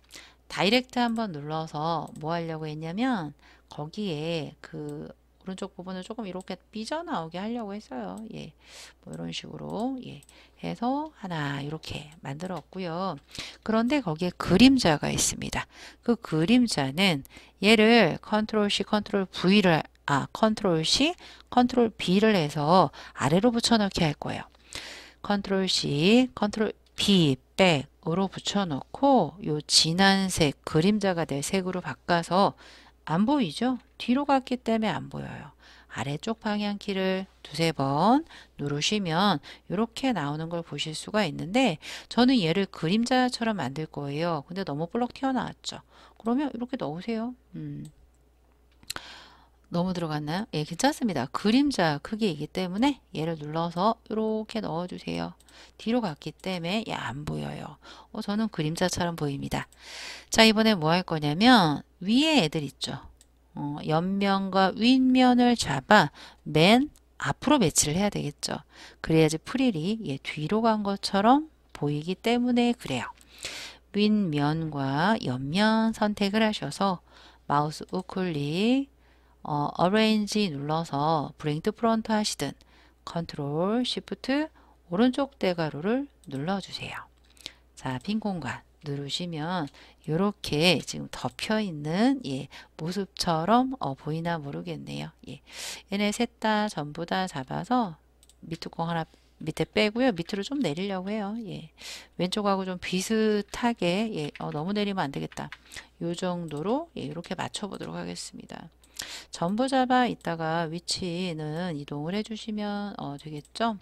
다이렉트 한번 눌러서 뭐 하려고 했냐면 거기에 그 오른쪽 부분을 조금 이렇게 삐져나오게 하려고 했어요. 예, 뭐 이런 식으로 예, 해서 하나 이렇게 만들었고요. 그런데 거기에 그림자가 있습니다. 그 그림자는 얘를 컨트롤 C, 컨트롤 V를 컨트롤 C, 컨트롤 B를 해서 아래로 붙여넣기 할 거예요. 컨트롤 C, 컨트롤 B 백으로 붙여넣고 요 진한 색, 그림자가 될 색으로 바꿔서 안 보이죠? 뒤로 갔기 때문에 안 보여요. 아래쪽 방향키를 두세 번 누르시면 이렇게 나오는 걸 보실 수가 있는데 저는 얘를 그림자처럼 만들 거예요. 근데 너무 볼록 튀어나왔죠. 그러면 이렇게 넣으세요. 너무 들어갔나요? 예, 괜찮습니다. 그림자 크기이기 때문에 얘를 눌러서 이렇게 넣어주세요. 뒤로 갔기 때문에 안 보여요. 저는 그림자처럼 보입니다. 자, 이번에 뭐 할 거냐면 위에 애들 있죠. 옆면과 윗면을 잡아 맨 앞으로 배치를 해야 되겠죠. 그래야지 프릴이 얘 뒤로 간 것처럼 보이기 때문에 그래요. 윗면과 옆면 선택을 하셔서 마우스 우클릭 어레인지 눌러서 브링 투 프론트 하시든 컨트롤 쉬프트 오른쪽 대가로를 눌러주세요. 자, 빈 공간 누르시면 이렇게 지금 덮여 있는 모습처럼 보이나 모르겠네요. 얘네 셋 다 전부 다 잡아서 밑뚜껑 하나 밑에 빼고요. 밑으로 좀 내리려고 해요. 왼쪽하고 좀 비슷하게 너무 내리면 안 되겠다. 요 정도로 이렇게 맞춰 보도록 하겠습니다. 전부 잡아 있다가 위치는 이동을 해주시면 되겠죠.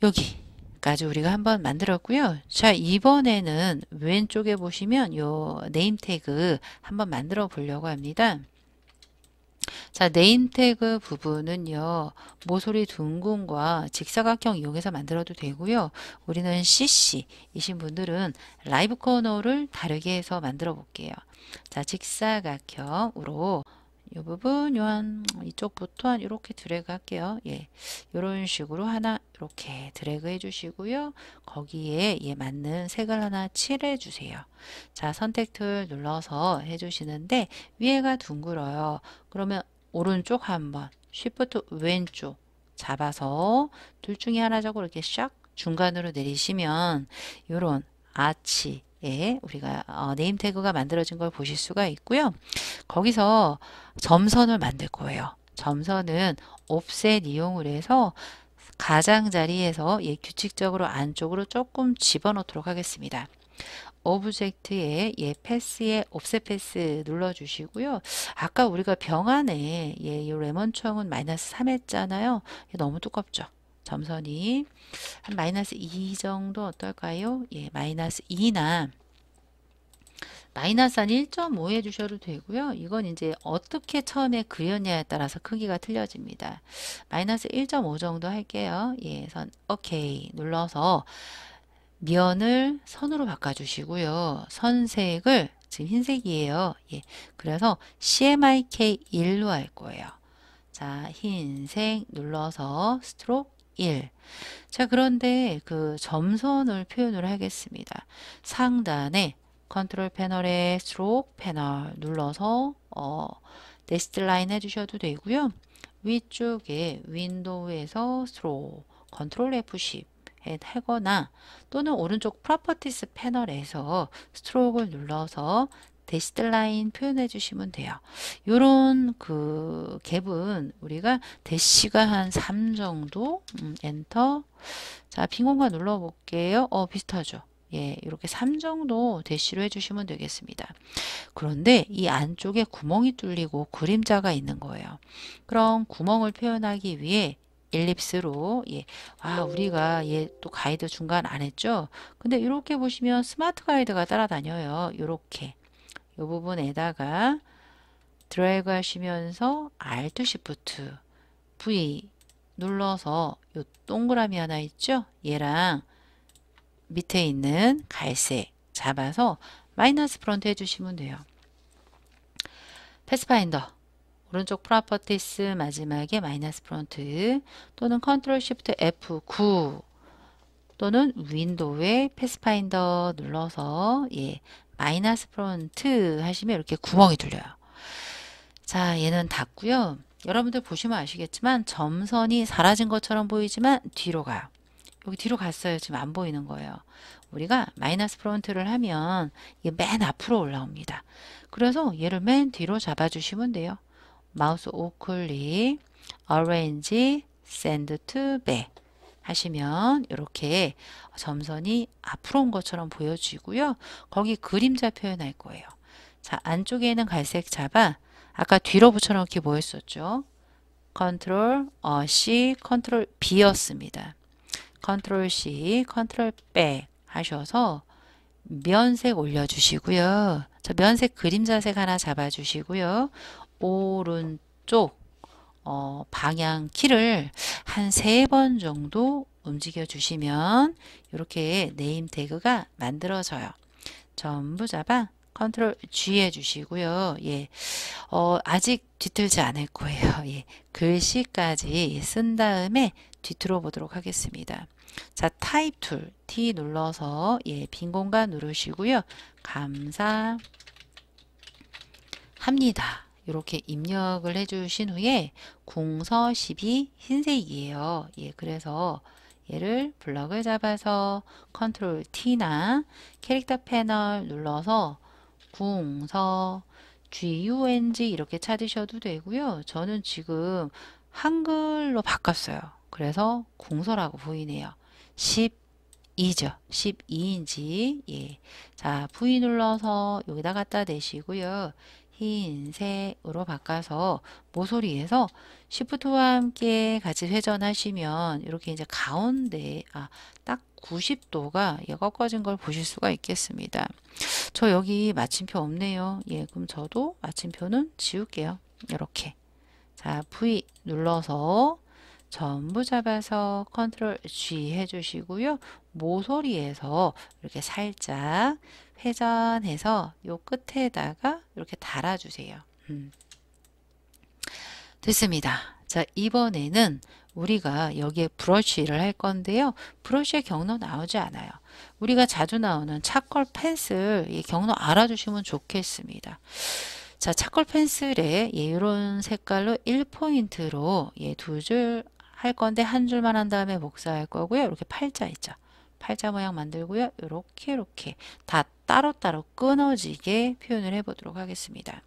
여기까지 우리가 한번 만들었고요. 자, 이번에는 왼쪽에 보시면 요 네임 태그 한번 만들어 보려고 합니다. 자, 네임 태그 부분은요, 모서리 둥근과 직사각형 이용해서 만들어도 되고요. 우리는 CC이신 분들은 라이브 코너를 다르게 해서 만들어 볼게요. 자, 직사각형으로 이 부분 요한 이쪽부터 한 이렇게 드래그 할게요. 이런 식으로 하나 이렇게 드래그 해주시고요. 거기에 맞는 색을 하나 칠해 주세요. 자, 선택 툴 눌러서 해주시는데 위에가 둥글어요. 그러면 오른쪽 한번 쉬프트 왼쪽 잡아서 둘 중에 하나적으로 이렇게 샥 중간으로 내리시면 이런 아치에 우리가 네임 태그가 만들어진 걸 보실 수가 있고요. 거기서 점선을 만들 거예요. 점선은 옵셋 이용을 해서 가장자리에서 규칙적으로 안쪽으로 조금 집어넣도록 하겠습니다. 오브젝트에 패스에 옵셋 패스 눌러주시고요. 아까 우리가 병 안에 이 레몬총은 -3 했잖아요. 너무 두껍죠. 점선이 한 -2 정도 어떨까요? -2나 마이너스 한 1.5 해주셔도 되고요. 이건 이제 어떻게 처음에 그렸냐에 따라서 크기가 틀려집니다. -1.5 정도 할게요. 선 오케이 눌러서 면을 선으로 바꿔주시고요. 선색을 지금 흰색이에요. 그래서 CMYK 1로 할 거예요. 자, 흰색 눌러서 스트로크 1. 자, 그런데 그 점선을 표현을 하겠습니다. 상단에 컨트롤 패널에 스트로크 패널 눌러서 데스트 라인 해주셔도 되고요. 위쪽에 윈도우에서 스트로크 컨트롤 F10 하거나 또는 오른쪽 프로퍼티스 패널에서 스트로크를 눌러서 데시드 라인 표현해 주시면 돼요. 요런 그 갭은 우리가 대시가 한 3 정도 엔터. 자, 빈 공간 눌러 볼게요. 비슷하죠. 이렇게 3 정도 대시로 해주시면 되겠습니다. 그런데 이 안쪽에 구멍이 뚫리고 그림자가 있는 거예요. 그럼 구멍을 표현하기 위해 엘립스로 우리가 또 가이드 중간 안 했죠? 근데 이렇게 보시면 스마트 가이드가 따라다녀요. 이렇게 이 부분에다가 드래그 하시면서 Alt Shift V 눌러서 요 동그라미 하나 있죠? 얘랑 밑에 있는 갈색 잡아서 마이너스 프론트 해주시면 돼요. 패스파인더 오른쪽 프로퍼티스 마지막에 마이너스 프론트 또는 컨트롤 시프트 F9 또는 윈도우에 패스파인더 눌러서 마이너스 프론트 하시면 이렇게 구멍이 뚫려요. 자, 얘는 닫고요. 여러분들 보시면 아시겠지만 점선이 사라진 것처럼 보이지만 뒤로 가요. 여기 뒤로 갔어요. 지금 안 보이는 거예요. 우리가 마이너스 프론트를 하면 이게 맨 앞으로 올라옵니다. 그래서 얘를 맨 뒤로 잡아주시면 돼요. 마우스 우클릭, Arrange, Send to Back 하시면 이렇게 점선이 앞으로 온 것처럼 보여지고요. 거기 그림자 표현할 거예요. 자, 안쪽에 있는 갈색 잡아 아까 뒤로 붙여놓기 뭐 했었죠? 컨트롤 C, 컨트롤 B였습니다. 컨트롤 C, 컨트롤 백 하셔서 면색 올려주시고요. 자, 면색 그림자색 하나 잡아주시고요. 오른쪽 방향 키를 한 3번 정도 움직여 주시면 이렇게 네임 태그가 만들어져요. 전부 잡아 컨트롤 G 해주시고요. 아직 뒤틀지 않을 거예요. 글씨까지 쓴 다음에 뒤틀어 보도록 하겠습니다. 자, 타입 툴 T 눌러서 빈 공간 누르시고요. 감사합니다. 이렇게 입력을 해주신 후에 궁서 12 흰색이에요. 그래서 얘를 블럭을 잡아서 컨트롤 T나 캐릭터 패널 눌러서 궁서 GUNG 이렇게 찾으셔도 되고요. 저는 지금 한글로 바꿨어요. 그래서 궁서라고 보이네요. 12죠. 12인치. 자, V 눌러서 여기다 갖다 대시고요. 흰색으로 바꿔서 모서리에서 Shift와 함께 같이 회전하시면 이렇게 이제 가운데 딱 90도가 꺾어진 걸 보실 수가 있겠습니다. 저 여기 마침표 없네요. 그럼 저도 마침표는 지울게요. 이렇게. 자, V 눌러서 전부 잡아서 컨트롤 G 해주시고요. 모서리에서 이렇게 살짝 회전해서 요 끝에다가 이렇게 달아주세요. 됐습니다. 자, 이번에는 우리가 여기에 브러쉬를 할 건데요. 브러쉬의 경로 나오지 않아요. 우리가 자주 나오는 차컬 펜슬 이 경로 알아주시면 좋겠습니다. 자, 차컬 펜슬에 이런 색깔로 1포인트로 2줄 할 건데 한 줄만 한 다음에 복사할 거고요. 이렇게 팔자 있죠. 팔자 모양 만들고요. 이렇게 다 따로따로 끊어지게 표현을 해보도록 하겠습니다.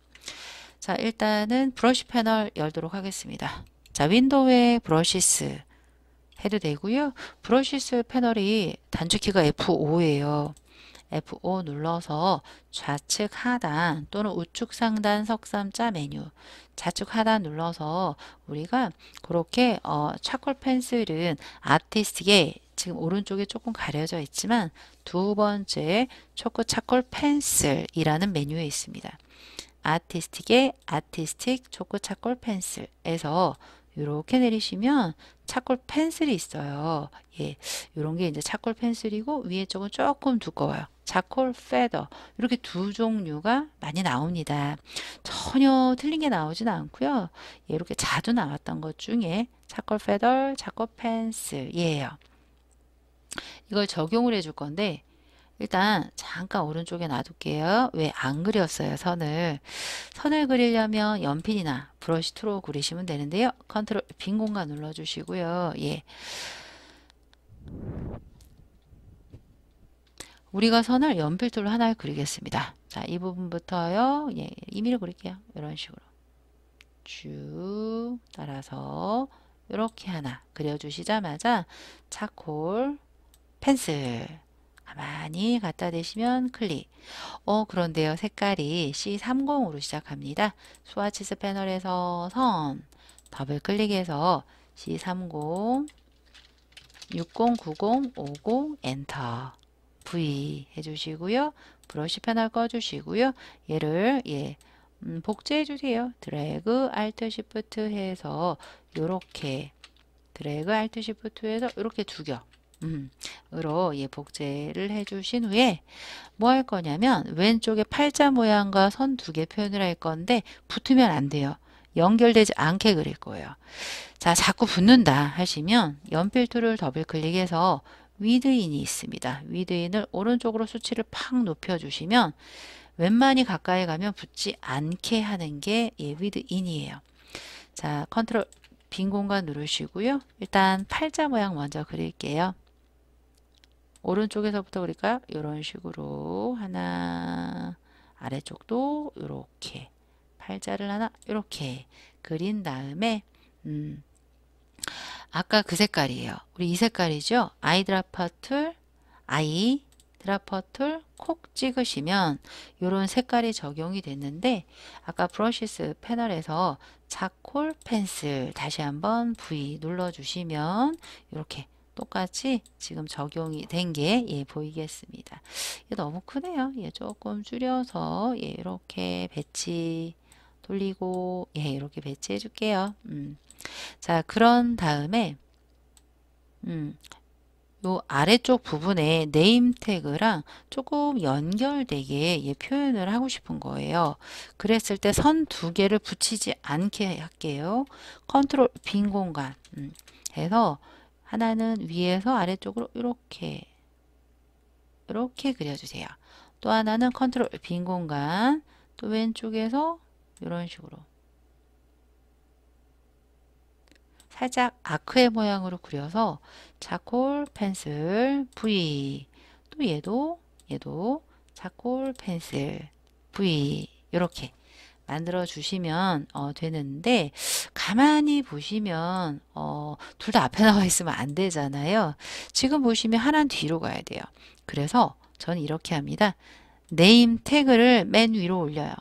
자, 일단은 브러쉬 패널 열도록 하겠습니다. 자, 윈도우에 브러시스 해도 되고요. 브러시스 패널이 단축키가 F5예요. F5 눌러서 좌측 하단 또는 우측 상단 석삼자 메뉴 좌측 하단 눌러서 우리가 그렇게 차콜 펜슬은 아티스틱에 지금 오른쪽에 조금 가려져 있지만 두 번째 초코 차콜 펜슬이라는 메뉴에 있습니다. 아티스틱의 아티스틱 초코 차콜 펜슬에서 이렇게 내리시면 차콜 펜슬이 있어요. 예, 이런 게 이제 차콜 펜슬이고 위에 쪽은 조금 두꺼워요. 차콜 페더 이렇게 두 종류가 많이 나옵니다. 전혀 틀린 게 나오진 않고요. 예, 이렇게 자주 나왔던 것 중에 차콜 페더, 차콜 펜슬이에요. 이걸 적용을 해줄 건데 일단 잠깐 오른쪽에 놔둘게요. 왜 안 그렸어요, 선을. 선을 그리려면 연필이나 브러쉬 툴로 그리시면 되는데요. 컨트롤 빈 공간 눌러주시고요. 예. 우리가 선을 연필 툴로 하나를 그리겠습니다. 자, 이 부분부터요. 예, 임의로 그릴게요. 이런 식으로. 쭉 따라서 이렇게 하나 그려주시자마자 차콜 펜슬 가만히 갖다 대시면 클릭. 그런데요. 색깔이 C30으로 시작합니다. 스와치스 패널에서 선 더블 클릭해서 C30 60, 90, 50 엔터 V 해주시고요. 브러쉬 패널 꺼주시고요. 얘를 복제해 주세요. 드래그 알트 시프트 해서 요렇게 드래그 알트 시프트 해서 이렇게 두겨 으로 복제를 해주신 후에 뭐 할 거냐면 왼쪽에 팔자 모양과 선 두 개 표현을 할 건데 붙으면 안 돼요. 연결되지 않게 그릴 거예요. 자, 자꾸 붙는다 하시면 연필 툴을 더블 클릭해서 위드인이 있습니다. 위드인을 오른쪽으로 수치를 팍 높여주시면 웬만히 가까이 가면 붙지 않게 하는 게 위드인이에요. 자, 컨트롤 빈 공간 누르시고요. 일단 팔자 모양 먼저 그릴게요. 오른쪽에서부터 그릴까요? 이런 식으로 하나, 아래쪽도 이렇게 팔자를 하나 이렇게 그린 다음에 아까 그 색깔이에요. 우리 이 색깔이죠? 아이드라퍼 툴, 아이드라퍼 툴 콕 찍으시면 이런 색깔이 적용이 됐는데 아까 브러쉬스 패널에서 차콜 펜슬 다시 한번 V 눌러주시면 이렇게 똑같이 지금 적용이 된 게 보이겠습니다. 너무 크네요. 조금 줄여서 이렇게 배치 돌리고 이렇게 배치해 줄게요. 자, 그런 다음에 요 아래쪽 부분에 네임 태그랑 조금 연결되게 표현을 하고 싶은 거예요. 그랬을 때 선 두 개를 붙이지 않게 할게요. 컨트롤 빈 공간 해서 하나는 위에서 아래쪽으로 이렇게 그려주세요. 또 하나는 컨트롤 빈 공간 또 왼쪽에서 이런 식으로 살짝 아크의 모양으로 그려서 차콜 펜슬 V 또 얘도 차콜 펜슬 V 이렇게 만들어 주시면 되는데 가만히 보시면 둘 다 앞에 나와 있으면 안 되잖아요. 지금 보시면 하나는 뒤로 가야 돼요. 그래서 저는 이렇게 합니다. 네임 태그를 맨 위로 올려요.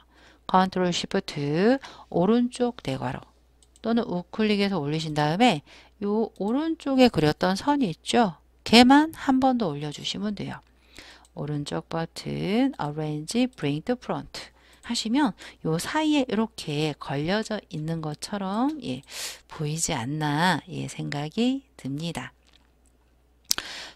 컨트롤 쉬프트 오른쪽 대괄호 또는 우클릭해서 올리신 다음에 요 오른쪽에 그렸던 선이 있죠? 걔만 한 번 더 올려주시면 돼요. 오른쪽 버튼 Arrange Bring to Front 하시면 요 사이에 이렇게 걸려져 있는 것처럼 보이지 않나 생각이 듭니다.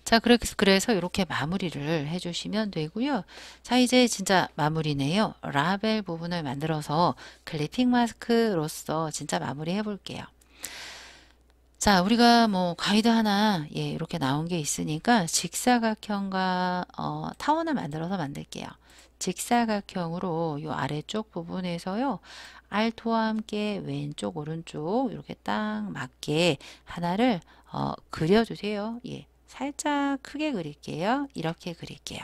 자, 그래서 이렇게 마무리를 해주시면 되고요. 자, 이제 진짜 마무리네요. 라벨 부분을 만들어서 클리핑 마스크로서 진짜 마무리 해볼게요. 자, 우리가 뭐 가이드 하나 이렇게 나온 게 있으니까 직사각형과 타원을 만들게요. 직사각형으로 요 아래쪽 부분에서요. 알토와 함께 왼쪽 오른쪽 이렇게 딱 맞게 하나를 그려주세요. 살짝 크게 그릴게요. 이렇게 그릴게요.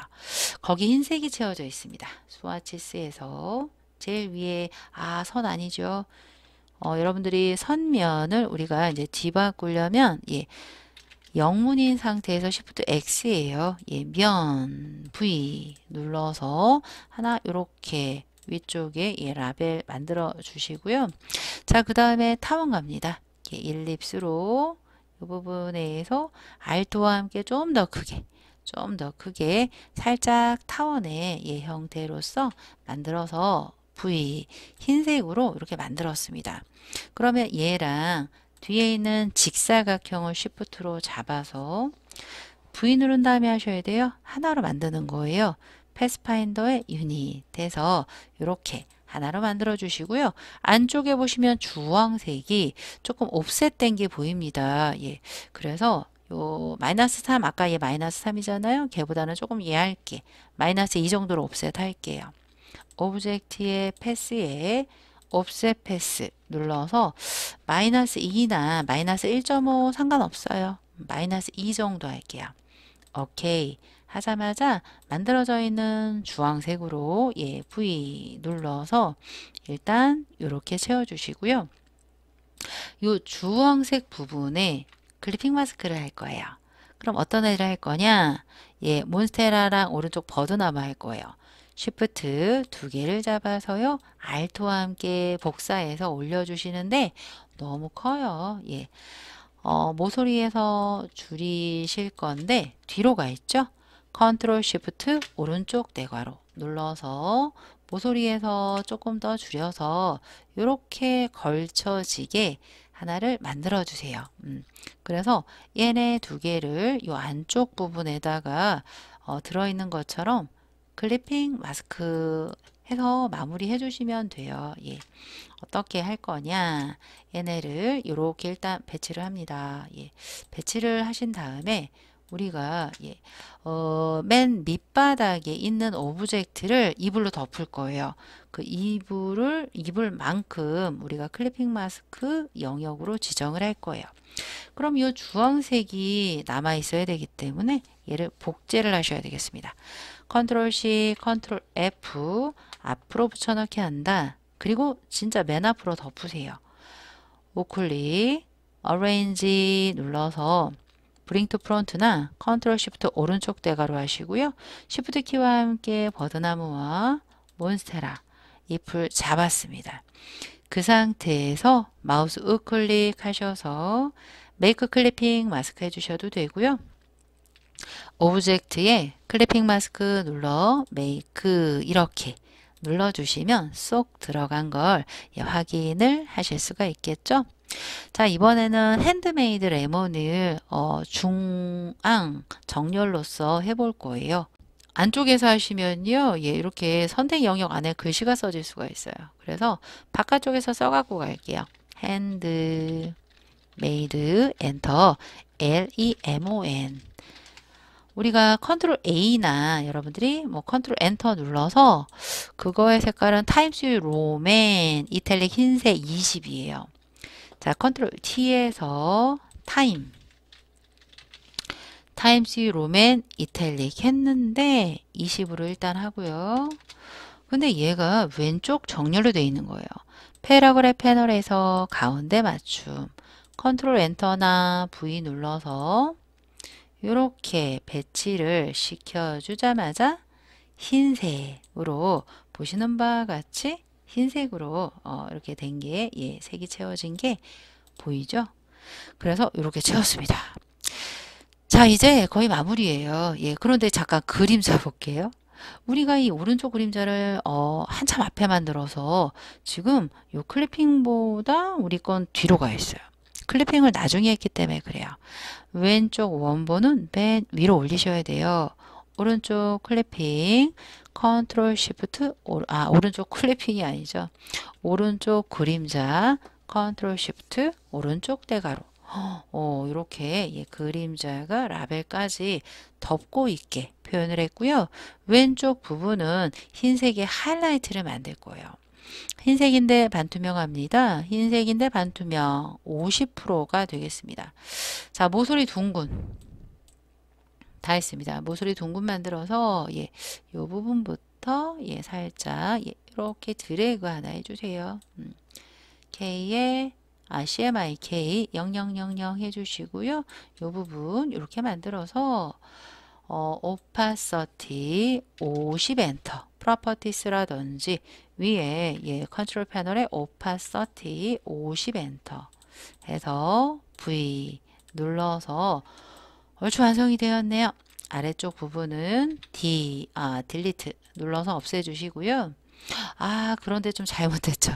거기 흰색이 채워져 있습니다. 스와치스에서 제일 위에 선 아니죠. 여러분들이 선면을 우리가 이제 뒤바꾸려면 영문인 상태에서 Shift X예요. 예, 면 V 눌러서 하나 요렇게 위쪽에 예, 라벨 만들어 주시고요. 자, 그 다음에 타원 갑니다. 예, 일립스로 이 부분에서 알토와 함께 좀 더 크게 살짝 타원의 예, 형태로서 만들어서 V 흰색으로 이렇게 만들었습니다. 그러면 얘랑 뒤에 있는 직사각형을 Shift로 잡아서 V 누른 다음에 하셔야 돼요. 하나로 만드는 거예요. 패스파인더의 유닛에서 이렇게 하나로 만들어 주시고요. 안쪽에 보시면 주황색이 조금 옵셋된 게 보입니다. 예. 그래서 요 마이너스 3 아까 얘 마이너스 3이잖아요. 걔보다는 조금 얇게 마이너스 2 정도로 옵셋 할게요. 오브젝트의 패스에 옵셋 패스 눌러서 마이너스 2나 마이너스 1.5 상관없어요. 마이너스 2 정도 할게요. 오케이 하자마자 만들어져 있는 주황색으로 예, V 눌러서 일단 이렇게 채워주시고요. 이 주황색 부분에 클리핑 마스크를 할 거예요. 그럼 어떤 애를 할 거냐? 예, 몬스테라랑 오른쪽 버드나무 할 거예요. 쉬프트 두 개를 잡아서요. 알토와 함께 복사해서 올려주시는데 너무 커요. 예. 모서리에서 줄이실 건데 뒤로 가 있죠? 컨트롤 쉬프트 오른쪽 내괄호 눌러서 모서리에서 조금 더 줄여서 이렇게 걸쳐지게 하나를 만들어 주세요. 그래서 얘네 두 개를 이 안쪽 부분에다가 들어있는 것처럼 클리핑 마스크 해서 마무리 해주시면 돼요. 예. 어떻게 할 거냐? 얘네를 이렇게 일단 배치를 합니다. 예. 배치를 하신 다음에 우리가 예. 맨 밑바닥에 있는 오브젝트를 이불로 덮을 거예요. 그 이불 만큼 우리가 클리핑 마스크 영역으로 지정을 할 거예요. 그럼 이 주황색이 남아 있어야 되기 때문에 얘를 복제를 하셔야 되겠습니다. 컨트롤 C, 컨트롤 F 앞으로 붙여넣기 한다. 그리고 진짜 맨 앞으로 덮으세요. 우클릭, 어레인지 눌러서 브링 투 프론트나 컨트롤 시프트 오른쪽 대괄호 하시고요. 시프트 키와 함께 버드나무와 몬스테라 잎을 잡았습니다. 그 상태에서 마우스 우클릭 하셔서 메이크 클리핑 마스크 해주셔도 되고요. 오브젝트에 클리핑 마스크 눌러 메이크 이렇게 눌러주시면 쏙 들어간 걸 확인을 하실 수가 있겠죠. 자, 이번에는 핸드메이드 레몬을 중앙 정렬로서 해볼 거예요. 안쪽에서 하시면요, 예, 이렇게 선택 영역 안에 글씨가 써질 수가 있어요. 그래서 바깥쪽에서 써갖고 갈게요. 핸드 메이드 엔터 LEMON. 우리가 컨트롤 A나 여러분들이 뭐 컨트롤 엔터 눌러서 그거의 색깔은 타임스 로맨 이탈릭 흰색 20이에요. 자, 컨트롤 T에서 타임스 로맨 이탈릭 했는데 20으로 일단 하고요. 근데 얘가 왼쪽 정렬로 되어 있는 거예요. 패러그래프 패널에서 가운데 맞춤 컨트롤 엔터나 V 눌러서 이렇게 배치를 시켜주자마자 흰색으로 보시는 바와 같이 흰색으로 이렇게 된 게 예, 색이 채워진 게 보이죠? 그래서 이렇게 채웠습니다. 자, 이제 거의 마무리예요. 예, 그런데 잠깐 그림자 볼게요. 우리가 이 오른쪽 그림자를 한참 앞에 만들어서 지금 이 클리핑보다 우리 건 뒤로 가 있어요. 클리핑을 나중에 했기 때문에 그래요. 왼쪽 원본은 맨 위로 올리셔야 돼요. 오른쪽 클리핑 컨트롤 시프트 오른쪽 클리핑이 아니죠. 오른쪽 그림자 컨트롤 시프트 오른쪽 대괄호 이렇게 예, 그림자가 라벨까지 덮고 있게 표현을 했고요. 왼쪽 부분은 흰색의 하이라이트를 만들 거예요. 흰색인데 반투명합니다. 흰색인데 반투명 50%가 되겠습니다. 자, 모서리 둥근 다 했습니다. 모서리 둥근 만들어서 예, 요 부분부터 예, 살짝 예, 이렇게 드래그 하나 해주세요. K에 CMYK 0000 해주시고요. 이 부분 이렇게 만들어서 opacity 50 엔터 properties라든지 위에 컨트롤 패널에 opacity 50 엔터 해서 V 눌러서 얼추 완성이 되었네요. 아래쪽 부분은 delete 눌러서 없애주시고요. 그런데 좀 잘못했죠.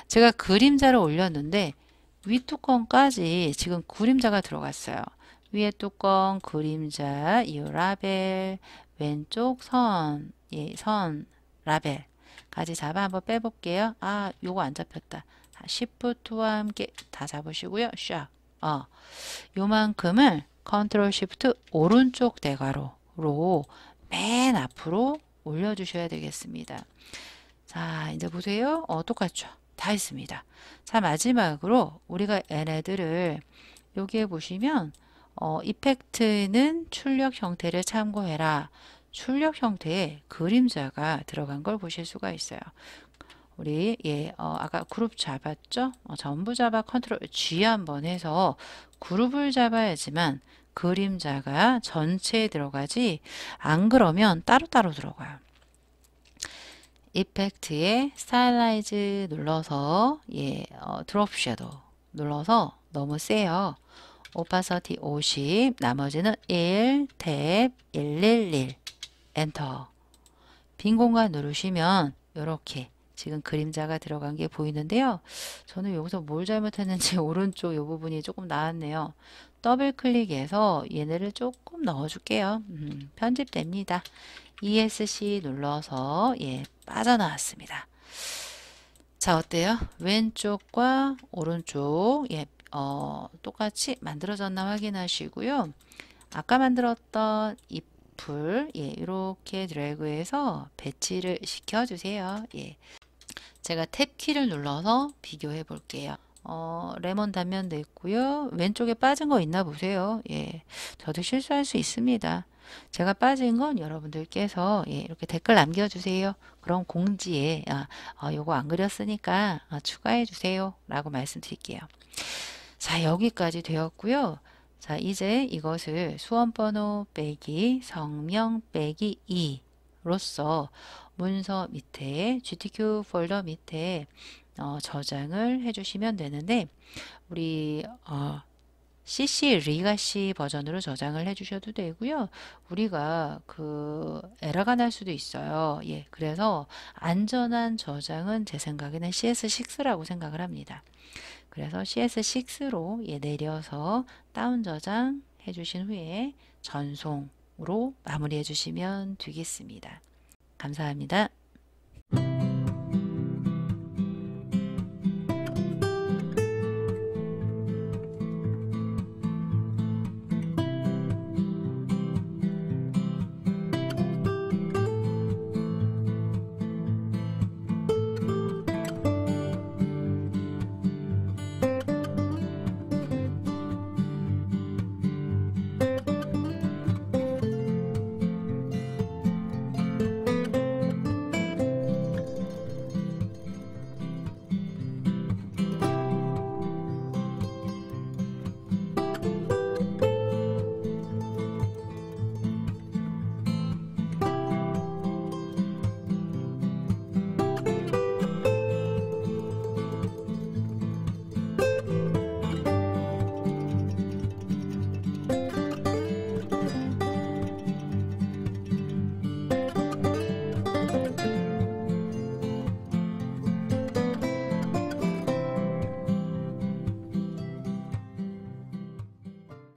제가 그림자를 올렸는데 윗뚜껑까지 지금 그림자가 들어갔어요. 위에 뚜껑 그림자 이 라벨 왼쪽 선 라벨까지 잡아 한번 빼볼게요. 요거 안 잡혔다. Shift와 함께 다 잡으시고요. 샥 요만큼을 컨트롤 시프트 오른쪽 대괄호로 맨 앞으로 올려주셔야 되겠습니다. 자, 이제 보세요. 똑같죠? 다 있습니다. 자, 마지막으로 우리가 얘네들을 여기에 보시면 이펙트는 출력 형태를 참고해라. 출력 형태에 그림자가 들어간 걸 보실 수가 있어요. 우리 아까 그룹 잡았죠? 전부 잡아 컨트롤 G 한번 해서 그룹을 잡아야지만 그림자가 전체에 들어가지 안 그러면 따로따로 들어가요. 이펙트에 스타일라이즈 눌러서 드롭 섀도우 눌러서 너무 세요. 오파서티 50 나머지는 1 탭 111 엔터 빈 공간 누르시면 이렇게 지금 그림자가 들어간 게 보이는데요. 저는 여기서 뭘 잘못했는지 오른쪽 이 부분이 조금 나왔네요. 더블 클릭해서 얘네를 조금 넣어줄게요. 편집됩니다. ESC 눌러서 빠져나왔습니다. 자, 어때요? 왼쪽과 오른쪽 똑같이 만들어졌나 확인하시고요. 아까 만들었던 잎을 이렇게 드래그해서 배치를 시켜주세요. 제가 탭 키를 눌러서 비교해 볼게요. 레몬 단면도 있고요. 왼쪽에 빠진 거 있나 보세요. 저도 실수할 수 있습니다. 제가 빠진 건 여러분들께서 이렇게 댓글 남겨주세요. 그럼 공지에 요거 안 그렸으니까 추가해 주세요 라고 말씀드릴게요. 자, 여기까지 되었고요. 자, 이제 이것을 수험번호 빼기 성명 빼기 2로서 문서 밑에 GTQ 폴더 밑에 저장을 해주시면 되는데 우리 CC 리가시 버전으로 저장을 해주셔도 되고요. 우리가 에러가 날 수도 있어요. 그래서 안전한 저장은 제 생각에는 CS6라고 생각을 합니다. 그래서 CS6로 내려서 다운 저장 해주신 후에 전송으로 마무리해 주시면 되겠습니다. 감사합니다.